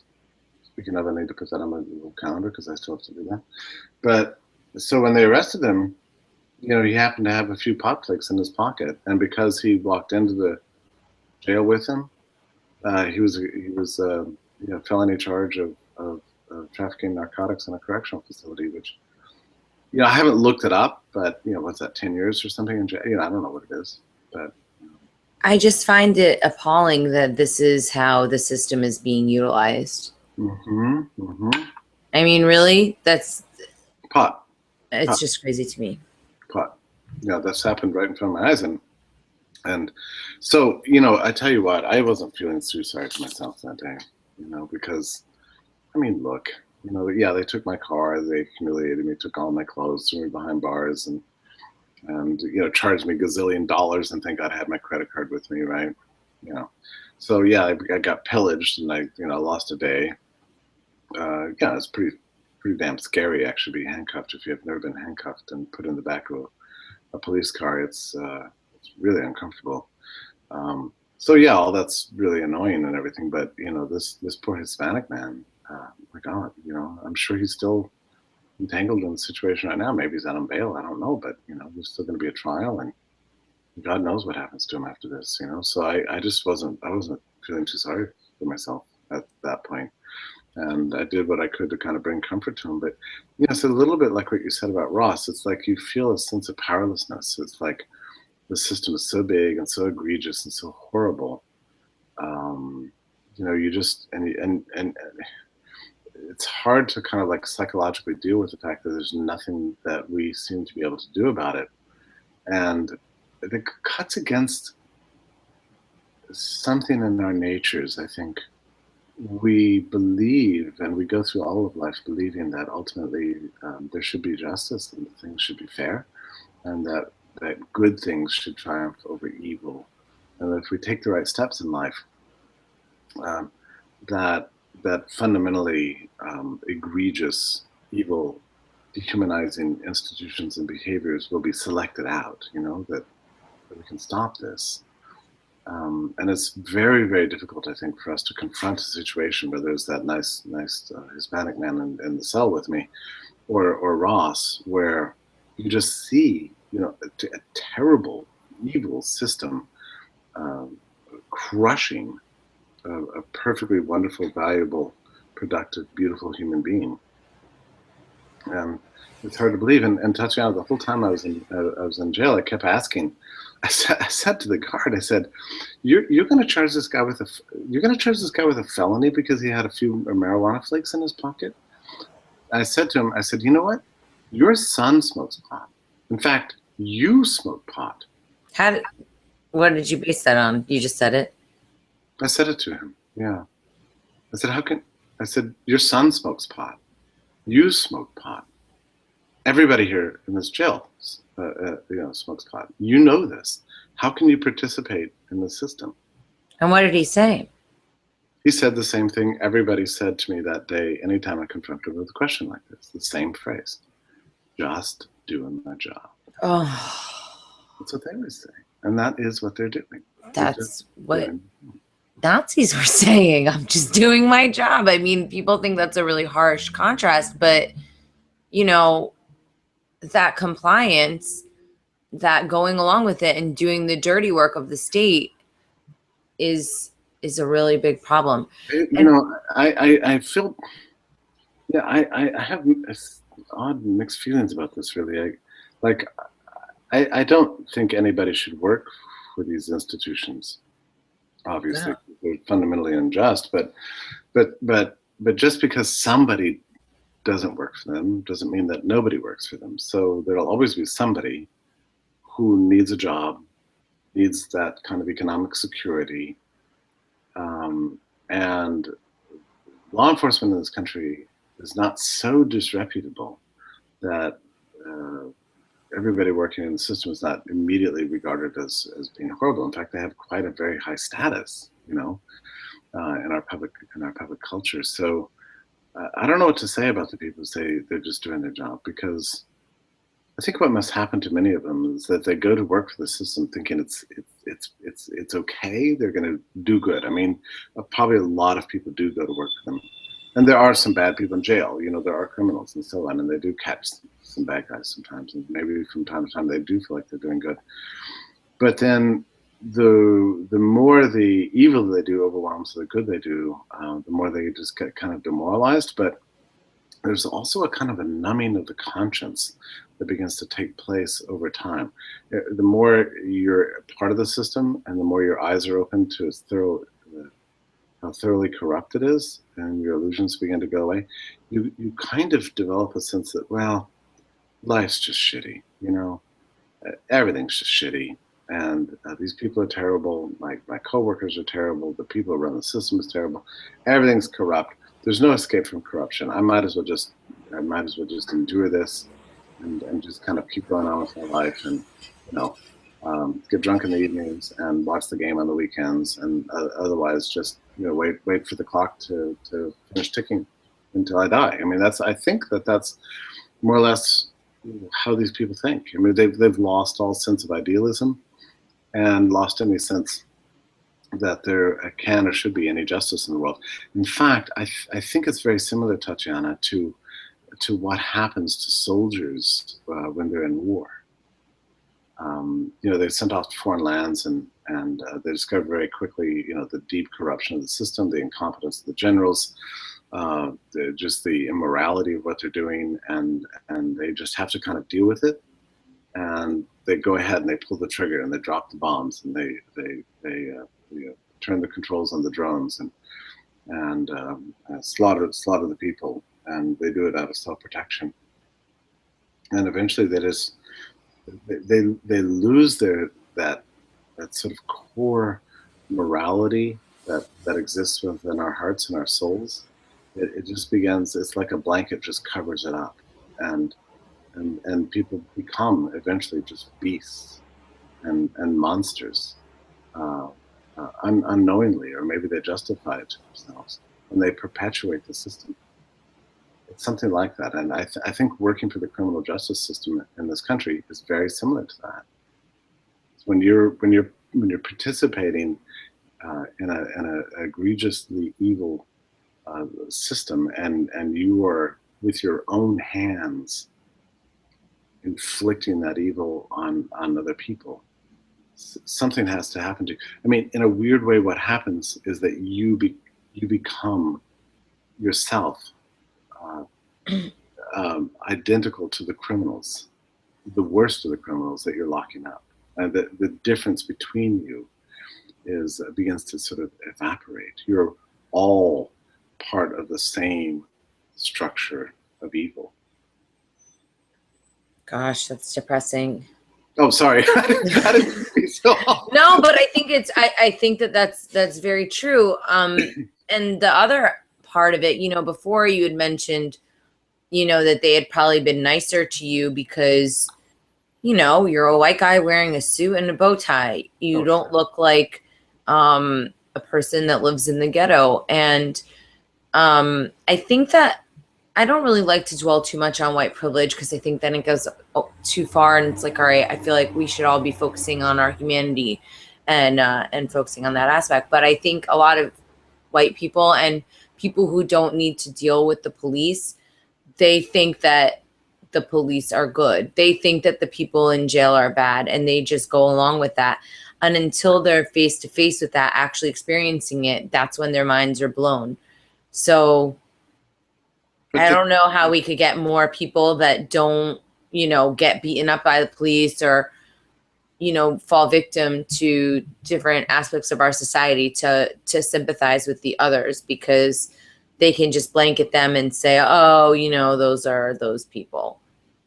[SPEAKER 1] Speaking of, I need to put that on my little calendar because I still have to do that. But so when they arrested him, he happened to have a few pot flicks in his pocket, and because he walked into the jail with him, he was felony charge of trafficking narcotics in a correctional facility, which I haven't looked it up, but what's that, 10 years or something in jail? I don't know what it is, but.
[SPEAKER 2] I just find it appalling that this is how the system is being utilized.
[SPEAKER 1] Mm-hmm. Mm-hmm.
[SPEAKER 2] I mean, really? That's
[SPEAKER 1] pot.
[SPEAKER 2] It's
[SPEAKER 1] pot.
[SPEAKER 2] Just crazy to me.
[SPEAKER 1] Pot. Yeah, that's happened right in front of my eyes. And so, I tell you what, I wasn't feeling too sorry for myself that day, because, I mean, look, yeah, they took my car, they humiliated me, took all my clothes, threw me behind bars, and charged me gazillion dollars, and thank God I had my credit card with me, right? So yeah, I got pillaged, and I lost a day. Yeah, it's pretty damn scary actually, being handcuffed. If you've never been handcuffed and put in the back of a police car, it's really uncomfortable. So yeah, all that's really annoying and everything, but this poor Hispanic man, my God, I'm sure he's still entangled in the situation right now. Maybe he's out on bail. I don't know, but there's still going to be a trial, and God knows what happens to him after this. So I wasn't feeling too sorry for myself at that point, and I did what I could to kind of bring comfort to him. But it's a little bit like what you said about Ross. It's like you feel a sense of powerlessness. It's like the system is so big and so egregious and so horrible. You just and it's hard to kind of like psychologically deal with the fact that there's nothing that we seem to be able to do about it. And it cuts against something in our natures, I think. We believe, and we go through all of life believing that ultimately there should be justice and that things should be fair, and that good things should triumph over evil. And if we take the right steps in life, um, that fundamentally egregious, evil, dehumanizing institutions and behaviors will be selected out. That we can stop this. And it's very, very difficult, I think, for us to confront a situation where there's that nice Hispanic man in the cell with me, or Ross, where you just see, a terrible, evil system crushing a perfectly wonderful, valuable, productive, beautiful human being. And it's hard to believe. And Tatiana, the whole time I was in jail, I kept asking. I said to the guard, I said, "You're going to charge this guy with a felony because he had a few marijuana flakes in his pocket?" I said to him, I said, "You know what? Your son smokes pot. In fact, you smoke pot."
[SPEAKER 2] What did you base that on? You just said it.
[SPEAKER 1] I said it to him. Yeah. I said, I said, "Your son smokes pot. You smoke pot. Everybody here in this jail, smokes pot. You know this. How can you participate in the system?"
[SPEAKER 2] And what did he say?
[SPEAKER 1] He said the same thing everybody said to me that day anytime I confronted him with a question like this. The same phrase. Just doing my job.
[SPEAKER 2] Oh.
[SPEAKER 1] That's what they always say. And that is what they're doing.
[SPEAKER 2] That's what Nazis were saying. I'm just doing my job. I mean, people think that's a really harsh contrast, but, that compliance, that going along with it and doing the dirty work of the state is a really big problem.
[SPEAKER 1] I feel, yeah, I have odd mixed feelings about this, really. I don't think anybody should work for these institutions. Obviously, they're fundamentally unjust, but just because somebody doesn't work for them doesn't mean that nobody works for them. So there'll always be somebody who needs a job, needs that kind of economic security, and law enforcement in this country is not so disreputable that everybody working in the system is not immediately regarded as being horrible. In fact, they have quite a very high status, in our public culture. So I don't know what to say about the people who say they're just doing their job, because I think what must happen to many of them is that they go to work for the system thinking it's okay. They're going to do good. I mean, probably a lot of people do go to work for them, and there are some bad people in jail. There are criminals and so on, and they do catch some bad guys sometimes, and maybe from time to time they do feel like they're doing good. But then the more the evil they do overwhelms the good they do, the more they just get kind of demoralized. But there's also a kind of a numbing of the conscience that begins to take place over time. The more you're part of the system and the more your eyes are open to how thoroughly corrupt it is, and your illusions begin to go away, you kind of develop a sense that, well, life's just shitty, everything's just shitty. And these people are terrible. My coworkers are terrible. The people who run the system is terrible. Everything's corrupt. There's no escape from corruption. I might as well just endure this, and just kind of keep going on with my life, and get drunk in the evenings and watch the game on the weekends, and otherwise just wait for the clock to finish ticking until I die. I mean, I think that's more or less how these people think. I mean, they've lost all sense of idealism and lost any sense that there can or should be any justice in the world. In fact, I think it's very similar, Tatiana, to what happens to soldiers when they're in war. They're sent off to foreign lands, and they discover very quickly, the deep corruption of the system, the incompetence of the generals, just the immorality of what they're doing, and they just have to kind of deal with it. And they go ahead and they pull the trigger and they drop the bombs, and they turn the controls on the drones, and and slaughter the people, and they do it out of self-protection. And eventually they lose that sort of core morality that exists within our hearts and our souls. It just begins. It's like a blanket just covers it up, and people become eventually just beasts and monsters, unknowingly, or maybe they justify it to themselves, and they perpetuate the system. It's something like that, and I think working for the criminal justice system in this country is very similar to that. When you're participating in an egregiously evil system, and you are with your own hands inflicting that evil on other people, something has to happen to you. I mean, in a weird way, what happens is that you become yourself identical to the criminals, the worst of the criminals that you're locking up. The difference between you begins to sort of evaporate. You're all part of the same structure of evil.
[SPEAKER 2] Gosh, that's depressing.
[SPEAKER 1] Oh, sorry. I didn't think so.
[SPEAKER 2] No, but I think I think that's very true. And the other part of it, before you had mentioned, that they had probably been nicer to you because, you're a white guy wearing a suit and a bow tie. You don't look like a person that lives in the ghetto. And I think that I don't really like to dwell too much on white privilege, because I think then it goes too far, and it's like, all right, I feel like we should all be focusing on our humanity and focusing on that aspect. But I think a lot of white people and people who don't need to deal with the police, they think that the police are good. They think that the people in jail are bad, and they just go along with that. And until they're face to face with that, actually experiencing it, that's when their minds are blown. So I don't know how we could get more people that don't, get beaten up by the police or, fall victim to different aspects of our society to sympathize with the others, because they can just blanket them and say, oh, those are those people,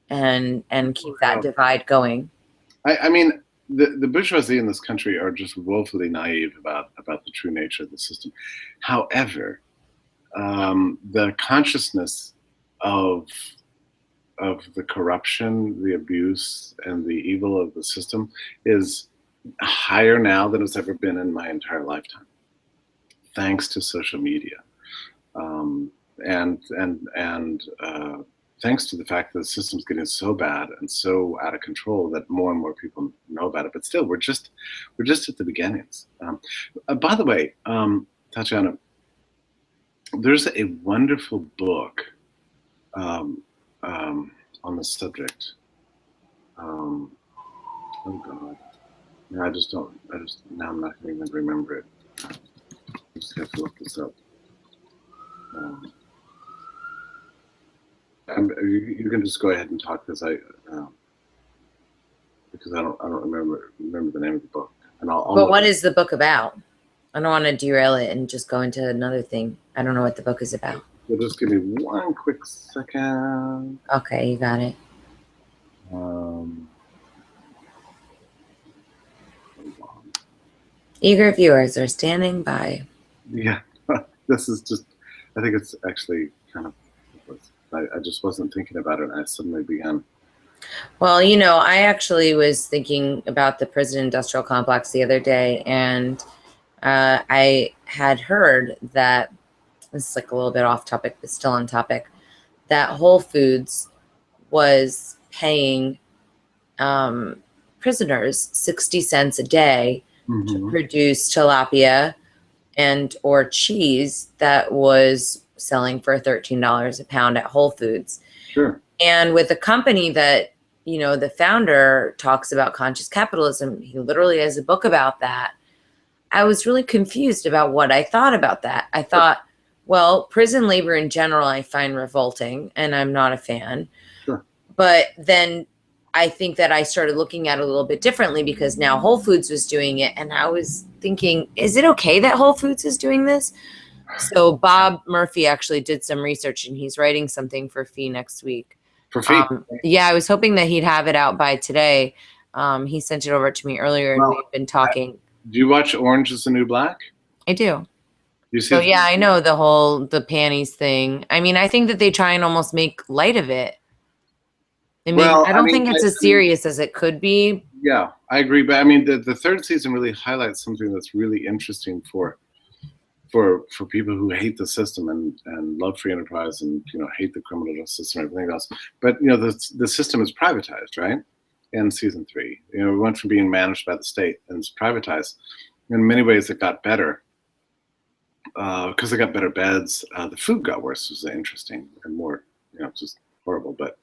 [SPEAKER 2] and keep that divide going.
[SPEAKER 1] I mean, the bourgeoisie in this country are just woefully naive about the true nature of the system. However, the consciousness of the corruption, the abuse, and the evil of the system is higher now than it's ever been in my entire lifetime, thanks to social media, and thanks to the fact that the system's getting so bad and so out of control that more and more people know about it. But still, we're just at the beginnings. By the way, Tatiana, there's a wonderful book on the subject. Oh God! No, now I'm not going to even remember it. I just have to look this up. You can just go ahead and talk, because I don't remember the name of the book. And
[SPEAKER 2] But what is the book about? I don't want to derail it and just go into another thing. I don't know what the book is about.
[SPEAKER 1] So just give me one quick second.
[SPEAKER 2] Okay, you got it. Eager viewers are standing by.
[SPEAKER 1] Yeah, this is just, I think it's actually kind of, I just wasn't thinking about it, and I suddenly began.
[SPEAKER 2] Well, I actually was thinking about the prison industrial complex the other day, and I had heard that, this is like a little bit off topic, but still on topic, that Whole Foods was paying prisoners 60 cents a day to produce tilapia and or cheese that was selling for $13 a pound at Whole Foods.
[SPEAKER 1] Sure.
[SPEAKER 2] And with a company that, the founder talks about conscious capitalism, he literally has a book about that. I was really confused about what I thought about that. I thought, well, prison labor in general, I find revolting, and I'm not a fan.
[SPEAKER 1] Sure.
[SPEAKER 2] But then I think that I started looking at it a little bit differently, because now Whole Foods was doing it, and I was thinking, is it okay that Whole Foods is doing this? So Bob Murphy actually did some research, and he's writing something for Fee next week.
[SPEAKER 1] For Fee.
[SPEAKER 2] Yeah, I was hoping that he'd have it out by today. He sent it over to me earlier, and we've been talking.
[SPEAKER 1] Do you watch Orange Is the New Black?
[SPEAKER 2] I do.
[SPEAKER 1] You see
[SPEAKER 2] So yeah, I know the panties thing. I mean, I think that they try and almost make light of it. I mean, I don't think it's as serious as it could be.
[SPEAKER 1] Yeah, I agree. But I mean, the third season really highlights something that's really interesting for people who hate the system and love free enterprise and hate the criminal justice system and everything else. But the system is privatized, right? In season 3, it went from being managed by the state and it's privatized. In many ways, it got better because they got better beds. The food got worse, which was interesting and more, just horrible. But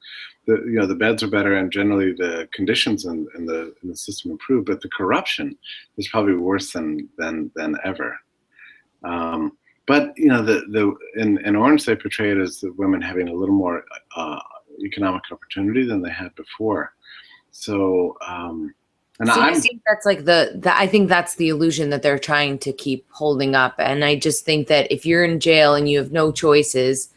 [SPEAKER 1] the beds are better, and generally the conditions in the system improved. But the corruption is probably worse than ever. But in Orange, they portray it as the women having a little more economic opportunity than they had before. So,
[SPEAKER 2] I think that's like I think that's the illusion that they're trying to keep holding up. And I just think that if you're in jail and you have no choices,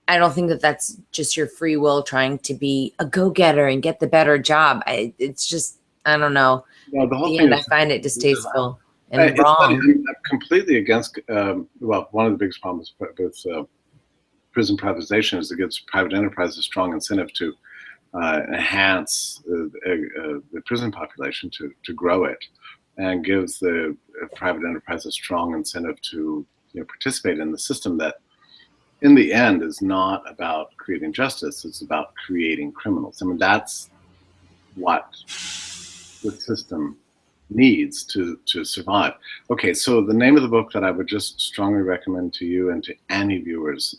[SPEAKER 2] I don't think that that's just your free will trying to be a go-getter and get the better job. It's just, I don't know.
[SPEAKER 1] Well, the whole
[SPEAKER 2] thing I find it distasteful and
[SPEAKER 1] wrong.
[SPEAKER 2] I'm
[SPEAKER 1] completely against, one of the biggest problems with prison privatization is it gives private enterprise a strong incentive to enhance the prison population, to grow it, and gives the private enterprise a strong incentive to participate in the system that in the end is not about creating justice, it's about creating criminals. I mean, that's what the system needs to survive. Okay, so the name of the book that I would just strongly recommend to you and to any viewers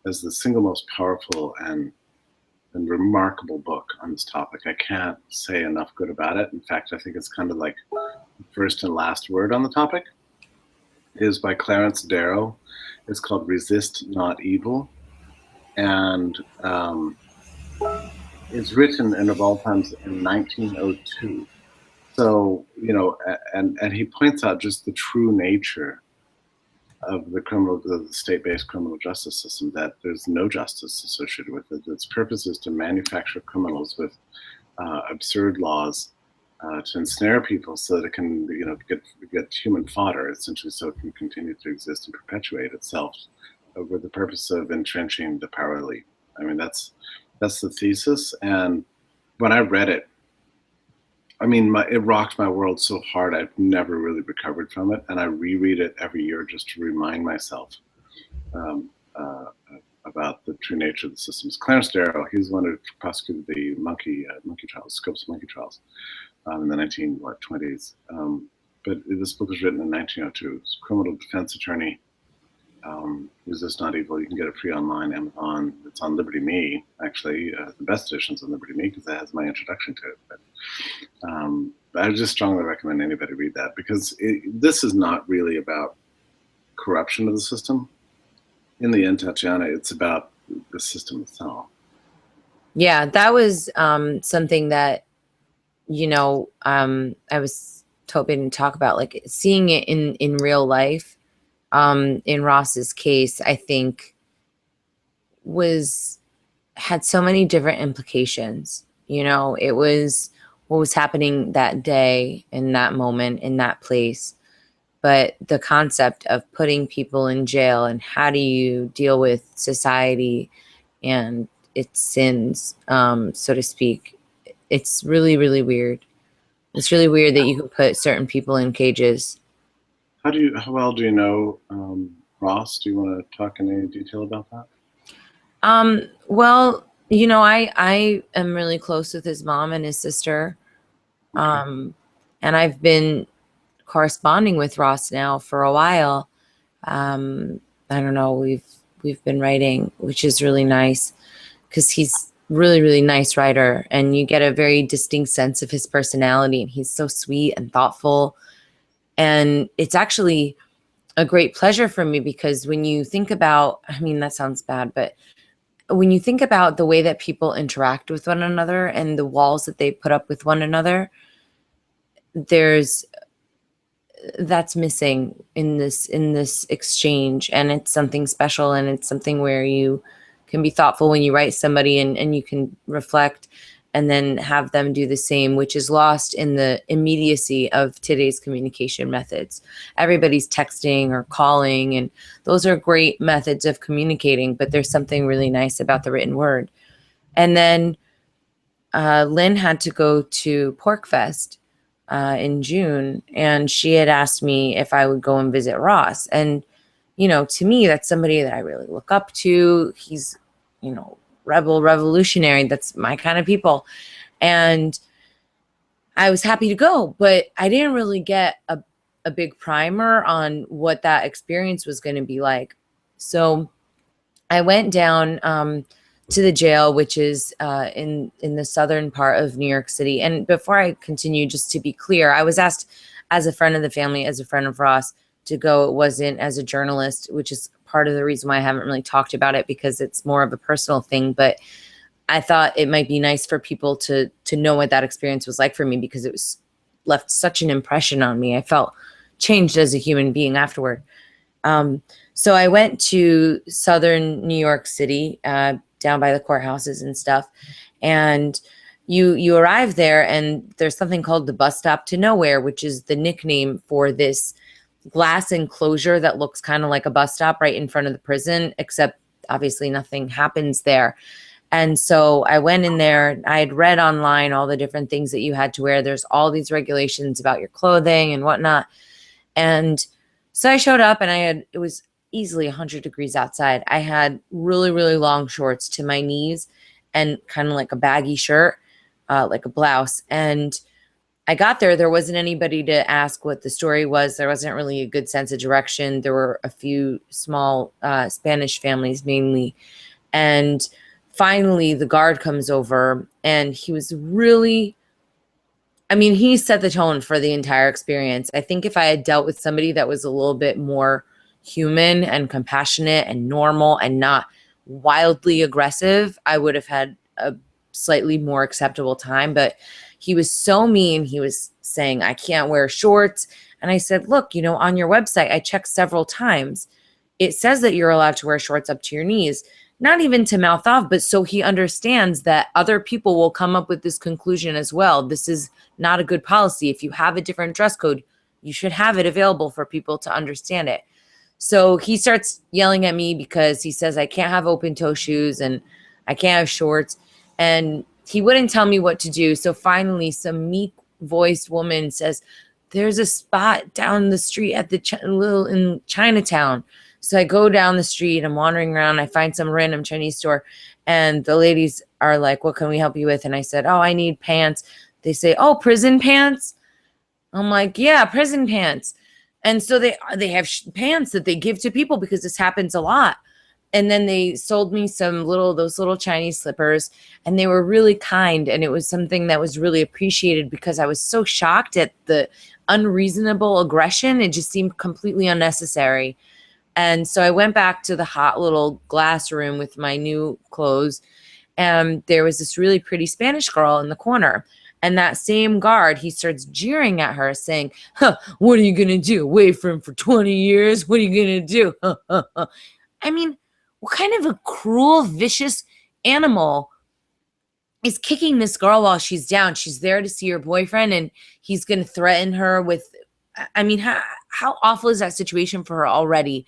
[SPEAKER 1] as the single most powerful and remarkable book on this topic. I can't say enough good about it. In fact, I think it's kind of like the first and last word on the topic. It is by Clarence Darrow. It's called Resist Not Evil. And it's written in, of all times, in 1902. So, and he points out just the true nature of the state-based criminal justice system, that there's no justice associated with it. Its purpose is to manufacture criminals with absurd laws to ensnare people so that it can, get human fodder, essentially, so it can continue to exist and perpetuate itself with the purpose of entrenching the power elite. I mean, that's the thesis. And when I read it, I mean, it rocked my world so hard, I've never really recovered from it. And I reread it every year just to remind myself about the true nature of the systems. Clarence Darrow, he's the one who prosecuted the monkey trials, Scopes monkey trials in the 1920s. But this book was written in 1902. It's a criminal defense attorney. Resist Not Evil. You can get it free online, Amazon. It's on Liberty.me, actually. The best edition's on Liberty.me because it has my introduction to it. But I just strongly recommend anybody read that, because this is not really about corruption of the system. In the end, Tatiana, it's about the system itself.
[SPEAKER 2] Yeah, that was something that, I was hoping to talk about, like seeing it in real life. In Ross's case, I think had so many different implications. It was what was happening that day, in that moment, in that place. But the concept of putting people in jail and how do you deal with society and its sins, so to speak, it's really, really weird. It's really weird that you can put certain people in cages.
[SPEAKER 1] How well do you know Ross? Do you want to talk in any detail about that?
[SPEAKER 2] Well, I am really close with his mom and his sister. Okay. And I've been corresponding with Ross now for a while. I don't know, we've been writing, which is really nice because he's really, really nice writer, and you get a very distinct sense of his personality, and he's so sweet and thoughtful. And it's actually a great pleasure for me because when you think about, I mean, that sounds bad, but when you think about the way that people interact with one another and the walls that they put up with one another, there's that's missing in this exchange, and it's something special, and it's something where you can be thoughtful when you write somebody, and you can reflect and then have them do the same, which is lost in the immediacy of today's communication methods. Everybody's texting or calling, and those are great methods of communicating, but there's something really nice about the written word. And then Lynn had to go to Porkfest in June, and she had asked me if I would go and visit Ross. And, to me, that's somebody that I really look up to. He's, revolutionary. That's my kind of people. And I was happy to go, but I didn't really get a big primer on what that experience was going to be like. So I went down to the jail, which is in the southern part of New York City. And before I continue, just to be clear, I was asked as a friend of the family, as a friend of Ross, to go. It wasn't as a journalist, which is part of the reason why I haven't really talked about it, because it's more of a personal thing. But I thought it might be nice for people to know what that experience was like for me, because it was left such an impression on me. I felt changed as a human being afterward. So I went to southern New York City, down by the courthouses and stuff. And you arrive there, and there's something called the bus stop to nowhere, which is the nickname for this glass enclosure that looks kind of like a bus stop right in front of the prison, except obviously nothing happens there. And so I went in there. I had read online all the different things that you had to wear. There's all these regulations about your clothing and whatnot. And so I showed up, and it was easily 100 degrees outside. I had really, really long shorts to my knees and kind of like a baggy shirt, like a blouse. And I got there. There wasn't anybody to ask what the story was. There wasn't really a good sense of direction. There were a few small Spanish families mainly. And finally, the guard comes over, and he was really, he set the tone for the entire experience. I think if I had dealt with somebody that was a little bit more human and compassionate and normal and not wildly aggressive, I would have had a slightly more acceptable time. But he was so mean. He was saying, I can't wear shorts. And I said, look, on your website, I checked several times. It says that you're allowed to wear shorts up to your knees, not even to mouth off, but so he understands that other people will come up with this conclusion as well. This is not a good policy. If you have a different dress code, you should have it available for people to understand it. So he starts yelling at me because he says I can't have open toe shoes and I can't have shorts. And he wouldn't tell me what to do. So finally, some meek voiced woman says, there's a spot down the street at the in Chinatown. So I go down the street, I'm wandering around, I find some random Chinese store, and the ladies are like, what can we help you with? And I said, oh, I need pants. They say, oh, prison pants? I'm like, yeah, prison pants. And so they have pants that they give to people because this happens a lot. And then they sold me those little Chinese slippers, and they were really kind. And it was something that was really appreciated because I was so shocked at the unreasonable aggression. It just seemed completely unnecessary. And so I went back to the hot little glass room with my new clothes, and there was this really pretty Spanish girl in the corner. And that same guard, he starts jeering at her, saying, what are you going to do? Wait for him for 20 years? What are you going to do? What kind of a cruel, vicious animal is kicking this girl while she's down? She's there to see her boyfriend, and he's going to threaten her with, how awful is that situation for her already?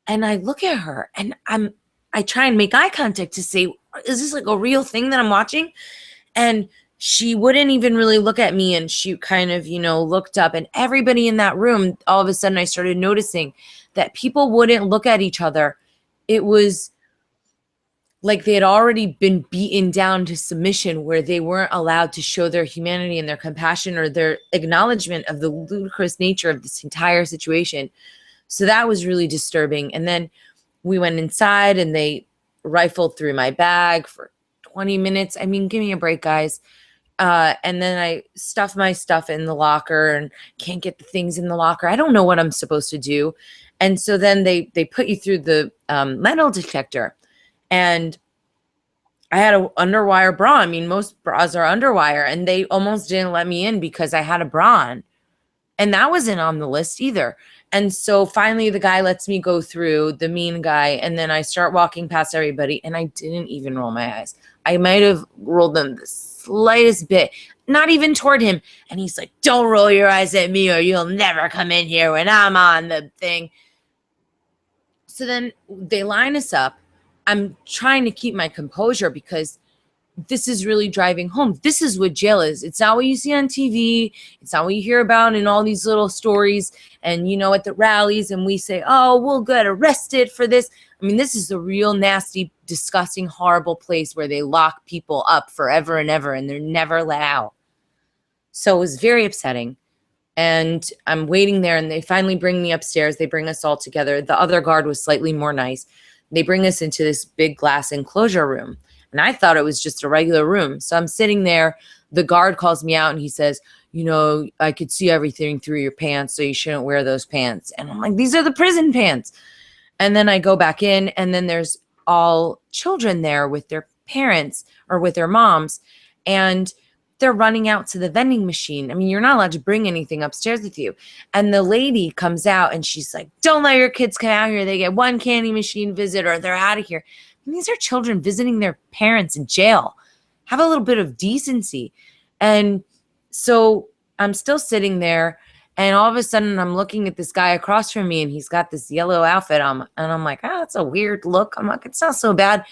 [SPEAKER 2] And I look at her, and I try and make eye contact to say, is this like a real thing that I'm watching? And she wouldn't even really look at me, and she kind of, looked up, and everybody in that room, all of a sudden I started noticing that people wouldn't look at each other. It was like they had already been beaten down to submission, where they weren't allowed to show their humanity and their compassion or their acknowledgement of the ludicrous nature of this entire situation. So that was really disturbing. And then we went inside, and they rifled through my bag for 20 minutes. Give me a break, guys. And then I stuff my stuff in the locker and can't get the things in the locker. I don't know what I'm supposed to do. And so then they put you through the metal detector. And I had an underwire bra. Most bras are underwire, and they almost didn't let me in because I had a bra on. And that wasn't on the list either. And so finally the guy lets me go through, the mean guy, and then I start walking past everybody, and I didn't even roll my eyes. I might have rolled them the slightest bit, not even toward him. And he's like, don't roll your eyes at me or you'll never come in here when I'm on the thing. So then they line us up. I'm trying to keep my composure because this is really driving home. This is what jail is. It's not what you see on TV. It's not what you hear about in all these little stories and, at the rallies, and we say, oh, we'll get arrested for this. I mean, this is a real nasty, disgusting, horrible place where they lock people up forever and ever, and they're never let out. So it was very upsetting. And I'm waiting there, and they finally bring me upstairs. They bring us all together. The other guard was slightly more nice. They bring us into this big glass enclosure room. And I thought it was just a regular room. So I'm sitting there. The guard calls me out and he says, I could see everything through your pants, so you shouldn't wear those pants. And I'm like, these are the prison pants. And then I go back in, and then there's all children there with their parents or with their moms. And they're running out to the vending machine. I mean, you're not allowed to bring anything upstairs with you. And the lady comes out and she's like, don't let your kids come out here. They get one candy machine visit or they're out of here. And these are children visiting their parents in jail. Have a little bit of decency. And so I'm still sitting there, and all of a sudden I'm looking at this guy across from me, and he's got this yellow outfit on. And I'm like, that's a weird look. I'm like, it's not so bad.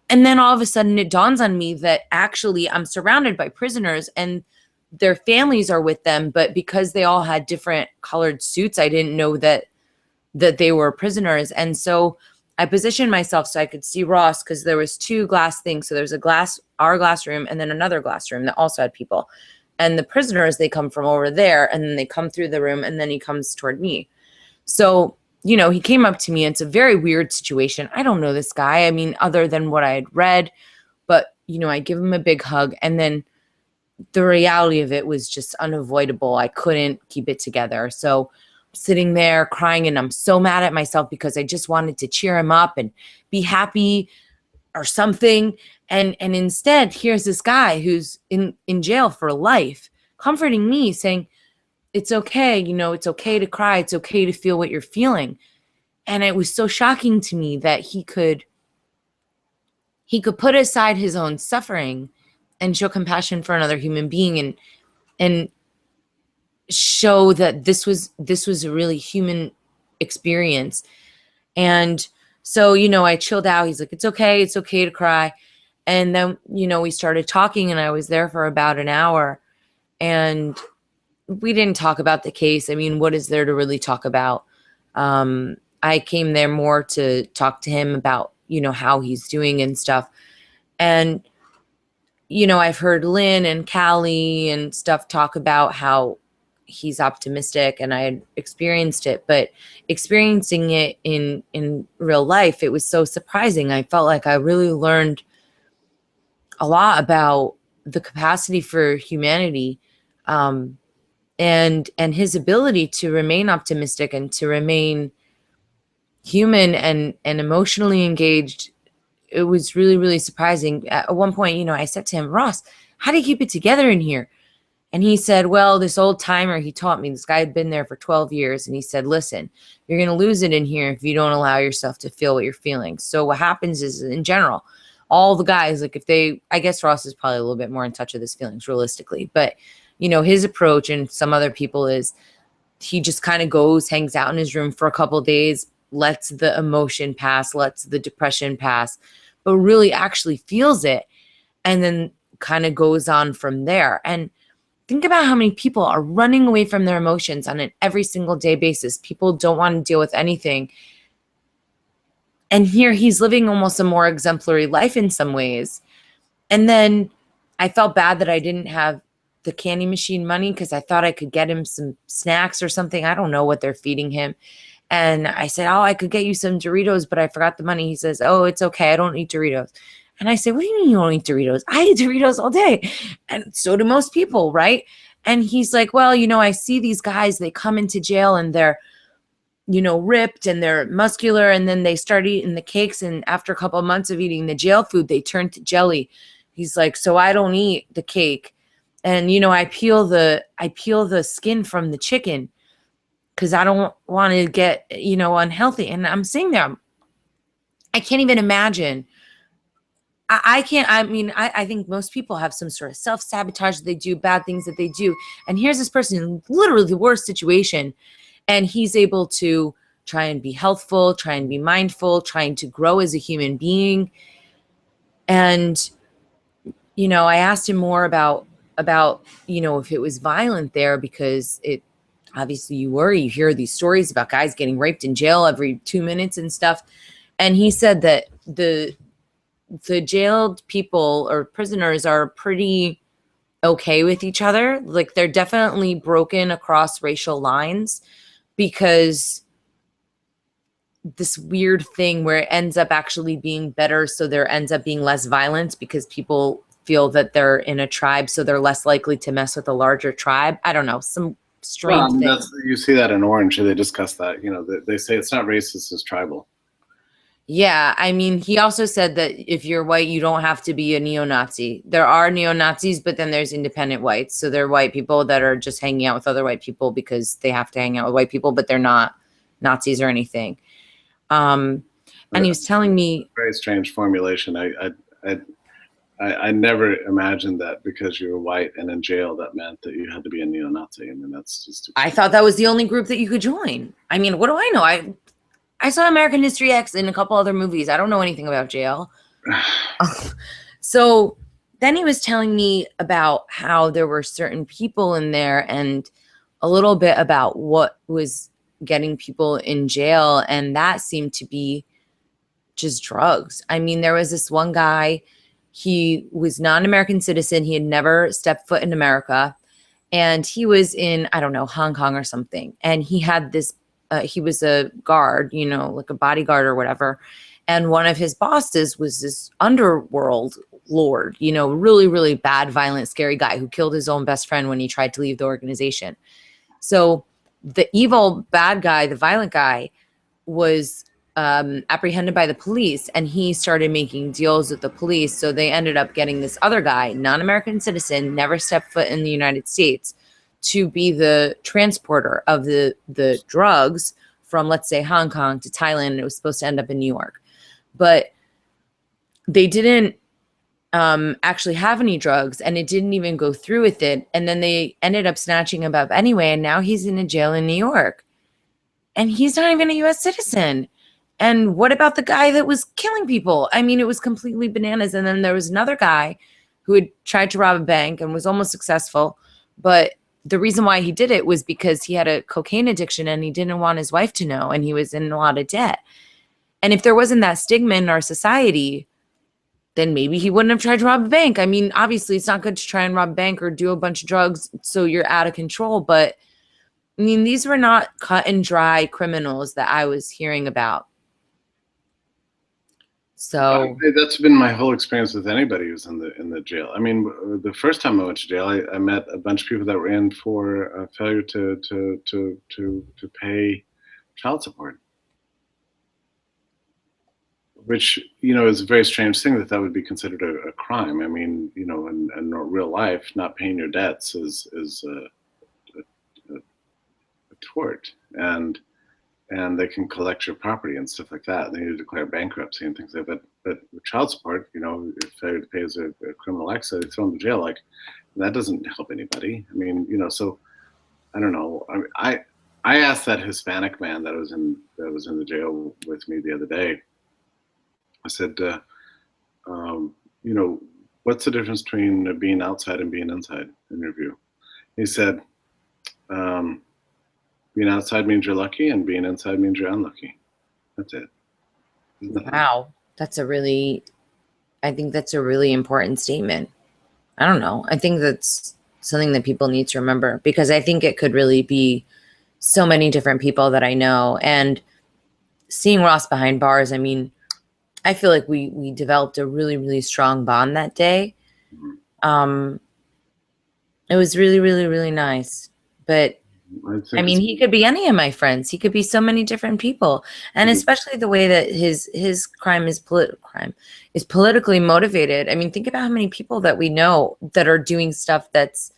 [SPEAKER 2] And then all of a sudden it dawns on me that actually I'm surrounded by prisoners and their families are with them. But because they all had different colored suits, I didn't know that they were prisoners. And so I positioned myself so I could see Ross, because there was two glass things. So there's our glass room, and then another glass room that also had people. And the prisoners, they come from over there, and then they come through the room, and then he comes toward me. So, he came up to me. It's a very weird situation. I don't know this guy. I mean, other than what I had read, but, I give him a big hug. And then the reality of it was just unavoidable. I couldn't keep it together. So sitting there crying, and I'm so mad at myself because I just wanted to cheer him up and be happy or something. And instead, here's this guy who's in jail for life, comforting me, saying, it's okay. It's okay to cry. It's okay to feel what you're feeling. And it was so shocking to me that he could put aside his own suffering and show compassion for another human being and show that this was a really human experience. And so, I chilled out. He's like, it's okay to cry. And then, we started talking, and I was there for about an hour, and we didn't talk about the case. I mean, what is there to really talk about? I came there more to talk to him about, how he's doing and stuff. And, I've heard Lynn and Callie and stuff talk about how he's optimistic, and I had experienced it, but experiencing it in real life, it was so surprising. I felt like I really learned a lot about the capacity for humanity, and his ability to remain optimistic and to remain human and emotionally engaged. It was really, really surprising. At one point, I said to him, Ross, how do you keep it together in here? And he said, well, this old timer, he taught me, this guy had been there for 12 years. And he said, listen, you're going to lose it in here if you don't allow yourself to feel what you're feeling. So what happens is, in general, all the guys, like I guess Ross is probably a little bit more in touch with his feelings realistically, but his approach and some other people is he just kind of goes, hangs out in his room for a couple of days, lets the emotion pass, lets the depression pass, but really actually feels it, and then kind of goes on from there. And think about how many people are running away from their emotions on an every single day basis. People don't want to deal with anything. And here he's living almost a more exemplary life in some ways. And then I felt bad that I didn't have the candy machine money, because I thought I could get him some snacks or something. I don't know what they're feeding him. And I said, oh, I could get you some Doritos, but I forgot the money. He says, oh, it's okay. I don't eat Doritos. And I say, what do you mean you don't eat Doritos? I eat Doritos all day. And so do most people, right? And he's like, well, I see these guys, they come into jail and they're, ripped and they're muscular, and then they start eating the cakes. And after a couple of months of eating the jail food, they turn to jelly. He's like, so I don't eat the cake. And I peel the skin from the chicken because I don't want to get unhealthy. And I'm sitting there, I can't even imagine. I can't. I mean, I think most people have some sort of self-sabotage that they do, bad things that they do. And here's this person in literally the worst situation, and he's able to try and be healthful, try and be mindful, trying to grow as a human being. And I asked him more about if it was violent there, because it obviously you hear these stories about guys getting raped in jail every 2 minutes and stuff. And he said that the jailed people or prisoners are pretty okay with each other. Like, they're definitely broken across racial lines, because this weird thing where it ends up actually being better. So there ends up being less violence because people feel that they're in a tribe, so they're less likely to mess with a larger tribe. I don't know, some
[SPEAKER 1] Well, I
[SPEAKER 2] strange
[SPEAKER 1] mean,
[SPEAKER 2] thing.
[SPEAKER 1] you see that in Orange. They discuss that. They say it's not racist, it's tribal.
[SPEAKER 2] Yeah, I mean, he also said that if you're white, you don't have to be a neo-Nazi. There are neo-Nazis, but then there's independent whites. So they're white people that are just hanging out with other white people because they have to hang out with white people, but they're not Nazis or anything. And he was telling me,
[SPEAKER 1] Very strange formulation. I never imagined that because you were white and in jail, that meant that you had to be a neo-Nazi. I mean, that's just.
[SPEAKER 2] I thought that was the only group that you could join. I mean, what do I know? I saw American History X and a couple other movies. I don't know anything about jail. So then he was telling me about how there were certain people in there, and a little bit about what was getting people in jail. And that seemed to be just drugs. I mean, there was this one guy, he was not an American citizen. He had never stepped foot in America. And he was in, I don't know, Hong Kong or something. And he had this, he was a guard, like a bodyguard or whatever. And one of his bosses was this underworld lord, really, really bad, violent, scary guy who killed his own best friend when he tried to leave the organization. So the evil bad guy, the violent guy, was apprehended by the police, and he started making deals with the police. So they ended up getting this other guy, non-American citizen, never stepped foot in the United States, to be the transporter of the drugs from, let's say, Hong Kong to Thailand. And it was supposed to end up in New York, but they didn't actually have any drugs, and it didn't even go through with it. And then they ended up snatching him up anyway, and now he's in a jail in New York, and he's not even a U.S. citizen. And what about the guy that was killing people? I mean, it was completely bananas. And then there was another guy who had tried to rob a bank and was almost successful. But the reason why he did it was because he had a cocaine addiction and he didn't want his wife to know, and he was in a lot of debt. And if there wasn't that stigma in our society, then maybe he wouldn't have tried to rob a bank. I mean, obviously, it's not good to try and rob a bank or do a bunch of drugs so you're out of control. But I mean, these were not cut and dry criminals that I was hearing about. So
[SPEAKER 1] that's been my whole experience with anybody who's in the jail. I mean, the first time I went to jail, I met a bunch of people that were in for a failure to pay child support, which is a very strange thing that would be considered a crime. I mean, in real life, not paying your debts is a tort, and they can collect your property and stuff like that. They need to declare bankruptcy and things like that. But with child support, if failure to pay is a criminal act, so they throw them to jail. Like, that doesn't help anybody. I mean, so I don't know. I asked that Hispanic man that was in the jail with me the other day. I said, what's the difference between being outside and being inside in your view? He said, being outside means you're lucky, and being inside means you're unlucky. That's it.
[SPEAKER 2] wow, I think that's a really important statement. I don't know. I think that's something that people need to remember, because I think it could really be so many different people that I know. And seeing Ross behind bars, I mean, I feel like we developed a really, really strong bond that day. It was really, really, really nice. But
[SPEAKER 1] I
[SPEAKER 2] I
[SPEAKER 1] think
[SPEAKER 2] mean,
[SPEAKER 1] it's
[SPEAKER 2] he could be any of my friends. He could be so many different people, and especially the way that his crime is politically motivated. I mean, think about how many people that we know that are doing stuff that's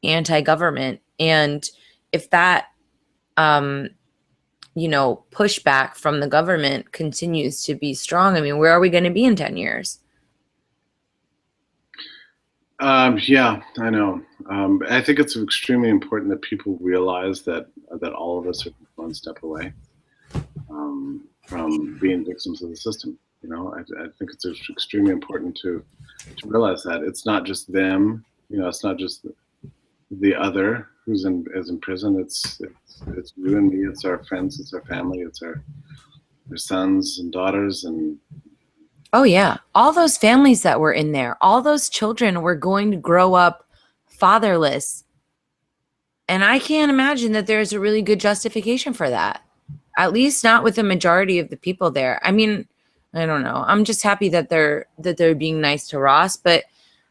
[SPEAKER 2] anti-government, and if that um, pushback from the government continues to be strong, I mean, where are we going to be in 10 years?
[SPEAKER 1] yeah, I know. I think it's extremely important that people realize that all of us are one step away from being victims of the system. I think it's extremely important to realize that it's not just them. It's not just the other who's is in prison. It's you and me. It's our friends. It's our family. It's our sons and daughters and
[SPEAKER 2] Oh yeah, all those families that were in there, all those children were going to grow up fatherless. And I can't imagine that there's a really good justification for that. At least not with the majority of the people there. I mean, I don't know. I'm just happy that they're being nice to Ross, but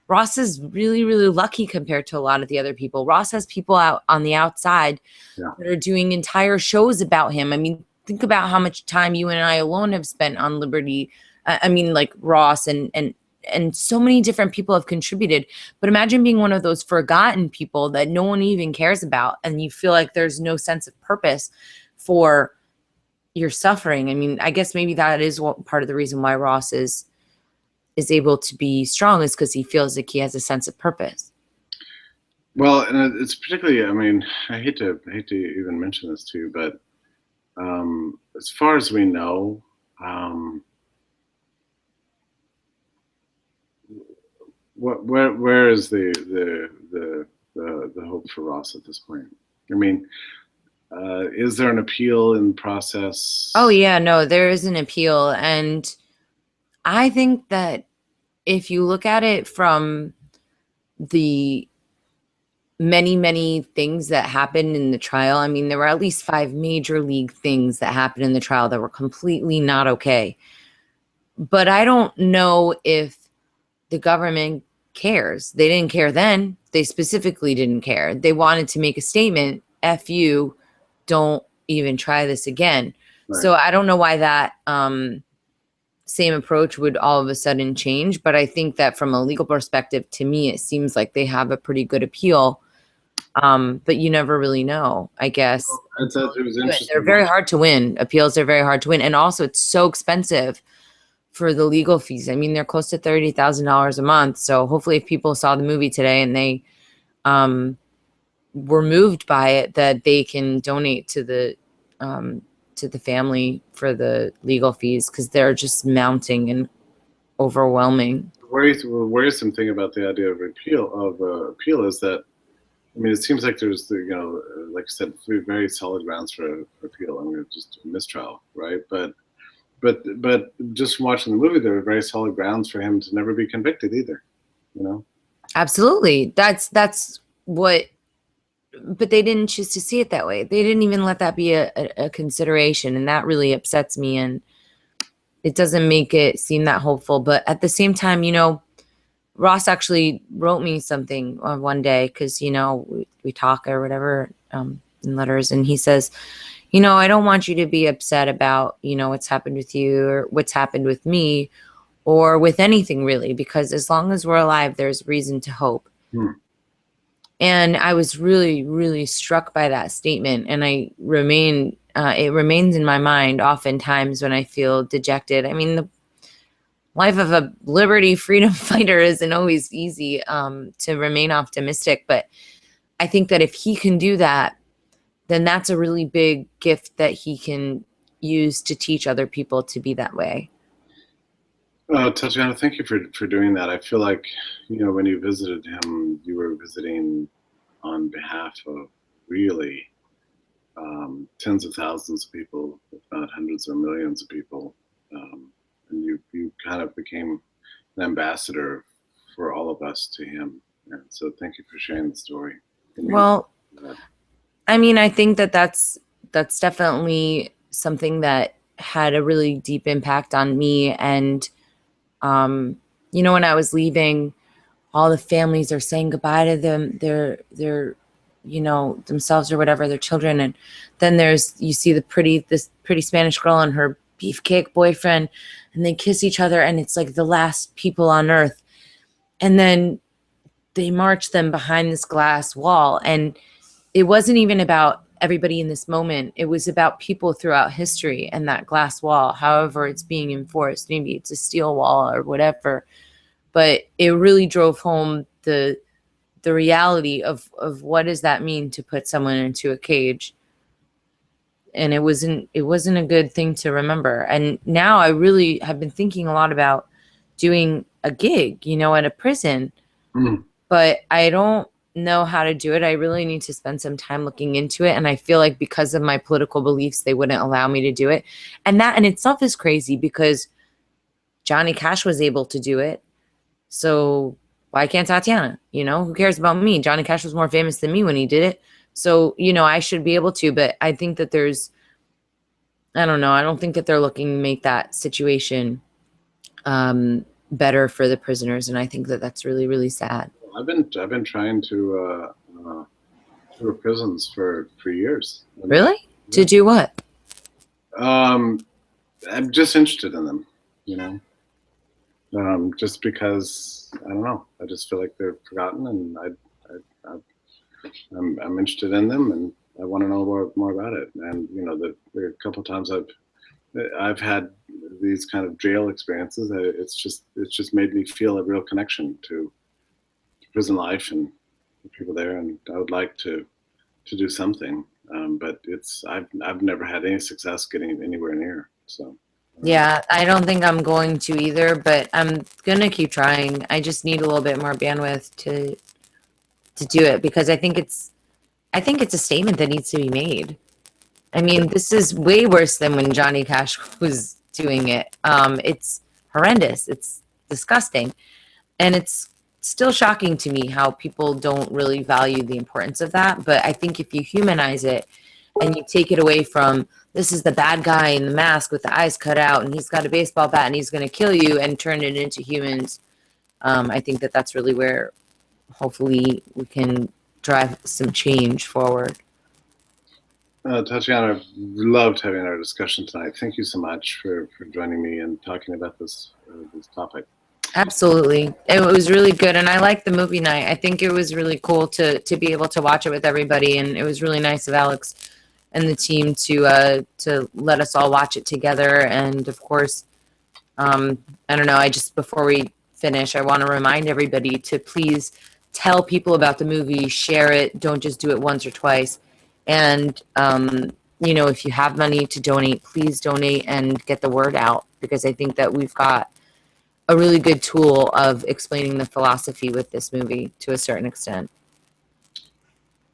[SPEAKER 2] Ross is really, really lucky compared to a lot of the other people. Ross has people out on the outside
[SPEAKER 1] yeah.
[SPEAKER 2] that are doing entire shows about him. I mean, think about how much time you and I alone have spent on Liberty. I mean, like Ross and so many different people have contributed. But imagine being one of those forgotten people that no one even cares about, and you feel like there's no sense of purpose for your suffering. I mean, I guess maybe that is what part of the reason why Ross is able to be strong, is because he feels like he has a sense of purpose.
[SPEAKER 1] Well, and it's particularly. I mean, I hate to even mention this to you, but as far as we know, where is the hope for Ross at this point? I mean, is there an appeal in process?
[SPEAKER 2] Oh yeah, no, there is an appeal, and I think that if you look at it from the many, many things that happened in the trial, I mean, there were at least 5 major league things that happened in the trial that were completely not okay. But I don't know if the government cares. They didn't care then. They specifically didn't care. They wanted to make a statement, F you, don't even try this again.
[SPEAKER 1] Right.
[SPEAKER 2] So I don't know why that same approach would all of a sudden change. But I think that from a legal perspective, to me, it seems like they have a pretty good appeal. But you never really know, I guess.
[SPEAKER 1] It was interesting.
[SPEAKER 2] They're very hard to win. Appeals are very hard to win. And also, it's so expensive for the legal fees. I mean, they're close to $30,000 a month. So hopefully if people saw the movie today and they were moved by it, that they can donate to the family for the legal fees, because they're just mounting and overwhelming.
[SPEAKER 1] The worrisome thing about the idea of appeal is that, I mean, it seems like there's like I said, 3 very solid grounds for appeal. I mean, just mistrial, right? But just watching the movie, there were very solid grounds for him to never be convicted either.
[SPEAKER 2] Absolutely. That's what. But they didn't choose to see it that way. They didn't even let that be a consideration, and that really upsets me. And it doesn't make it seem that hopeful. But at the same time, Ross actually wrote me something one day, because we talk or whatever in letters, and he says, I don't want you to be upset about what's happened with you or what's happened with me or with anything really, because as long as we're alive, there's reason to hope. And I was really, really struck by that statement, and it remains in my mind oftentimes when I feel dejected. I mean, the life of a liberty freedom fighter isn't always easy to remain optimistic, but I think that if he can do that, then that's a really big gift that he can use to teach other people to be that way.
[SPEAKER 1] Tatiana, thank you for doing that. I feel like, when you visited him, you were visiting on behalf of really tens of thousands of people, if not hundreds or millions of people. And you kind of became an ambassador for all of us to him. And so thank you for sharing the story.
[SPEAKER 2] Well, I mean, I think that that's definitely something that had a really deep impact on me. And, when I was leaving, all the families are saying goodbye to them, their themselves or whatever, their children. And then you see this pretty Spanish girl and her beefcake boyfriend, and they kiss each other, and it's like the last people on earth. And then they march them behind this glass wall. And it wasn't even about everybody in this moment. It was about people throughout history and that glass wall, however it's being enforced. Maybe it's a steel wall or whatever. But it really drove home the reality of what does that mean to put someone into a cage. And it wasn't a good thing to remember. And now I really have been thinking a lot about doing a gig, at a prison.
[SPEAKER 1] Mm.
[SPEAKER 2] But I don't know how to do it. I really need to spend some time looking into it. And I feel like because of my political beliefs, they wouldn't allow me to do it. And that in itself is crazy because Johnny Cash was able to do it. So why can't Tatiana? Who cares about me? Johnny Cash was more famous than me when he did it. So, I should be able to, but I think that I don't know. I don't think that they're looking to make that situation better for the prisoners. And I think that that's really, really sad.
[SPEAKER 1] I've been trying to tour prisons for years.
[SPEAKER 2] Really? Yeah. To do what?
[SPEAKER 1] I'm just interested in them, just because I don't know. I just feel like they're forgotten, and I'm interested in them, and I want to know more about it. And the couple times I've had these kind of jail experiences, it's just made me feel a real connection to prison life and the people there, and I would like to do something, but I've never had any success getting anywhere near. So
[SPEAKER 2] yeah, I don't think I'm going to either, but I'm gonna keep trying. I just need a little bit more bandwidth to do it, because I think it's a statement that needs to be made. I mean, this is way worse than when Johnny Cash was doing it. It's horrendous. It's disgusting. And it's still shocking to me how people don't really value the importance of that. But I think if you humanize it and you take it away from, this is the bad guy in the mask with the eyes cut out and he's got a baseball bat and he's going to kill you, and turn it into humans, I think that that's really where hopefully we can drive some change forward.
[SPEAKER 1] Tatiana, I've loved having our discussion tonight. Thank you so much for joining me and talking about this topic.
[SPEAKER 2] Absolutely. It was really good. And I liked the movie night. I think it was really cool to be able to watch it with everybody. And it was really nice of Alex and the team to let us all watch it together. And of course, I don't know, before we finish, I want to remind everybody to please tell people about the movie, share it. Don't just do it once or twice. And, if you have money to donate, please donate and get the word out, because I think that we've got a really good tool of explaining the philosophy with this movie to a certain extent.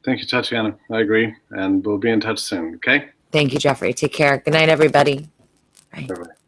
[SPEAKER 1] Thank you, Tatiana. I agree. And we'll be in touch soon, okay?
[SPEAKER 2] Thank you, Jeffrey. Take care. Good night, everybody. Bye.
[SPEAKER 1] Bye-bye.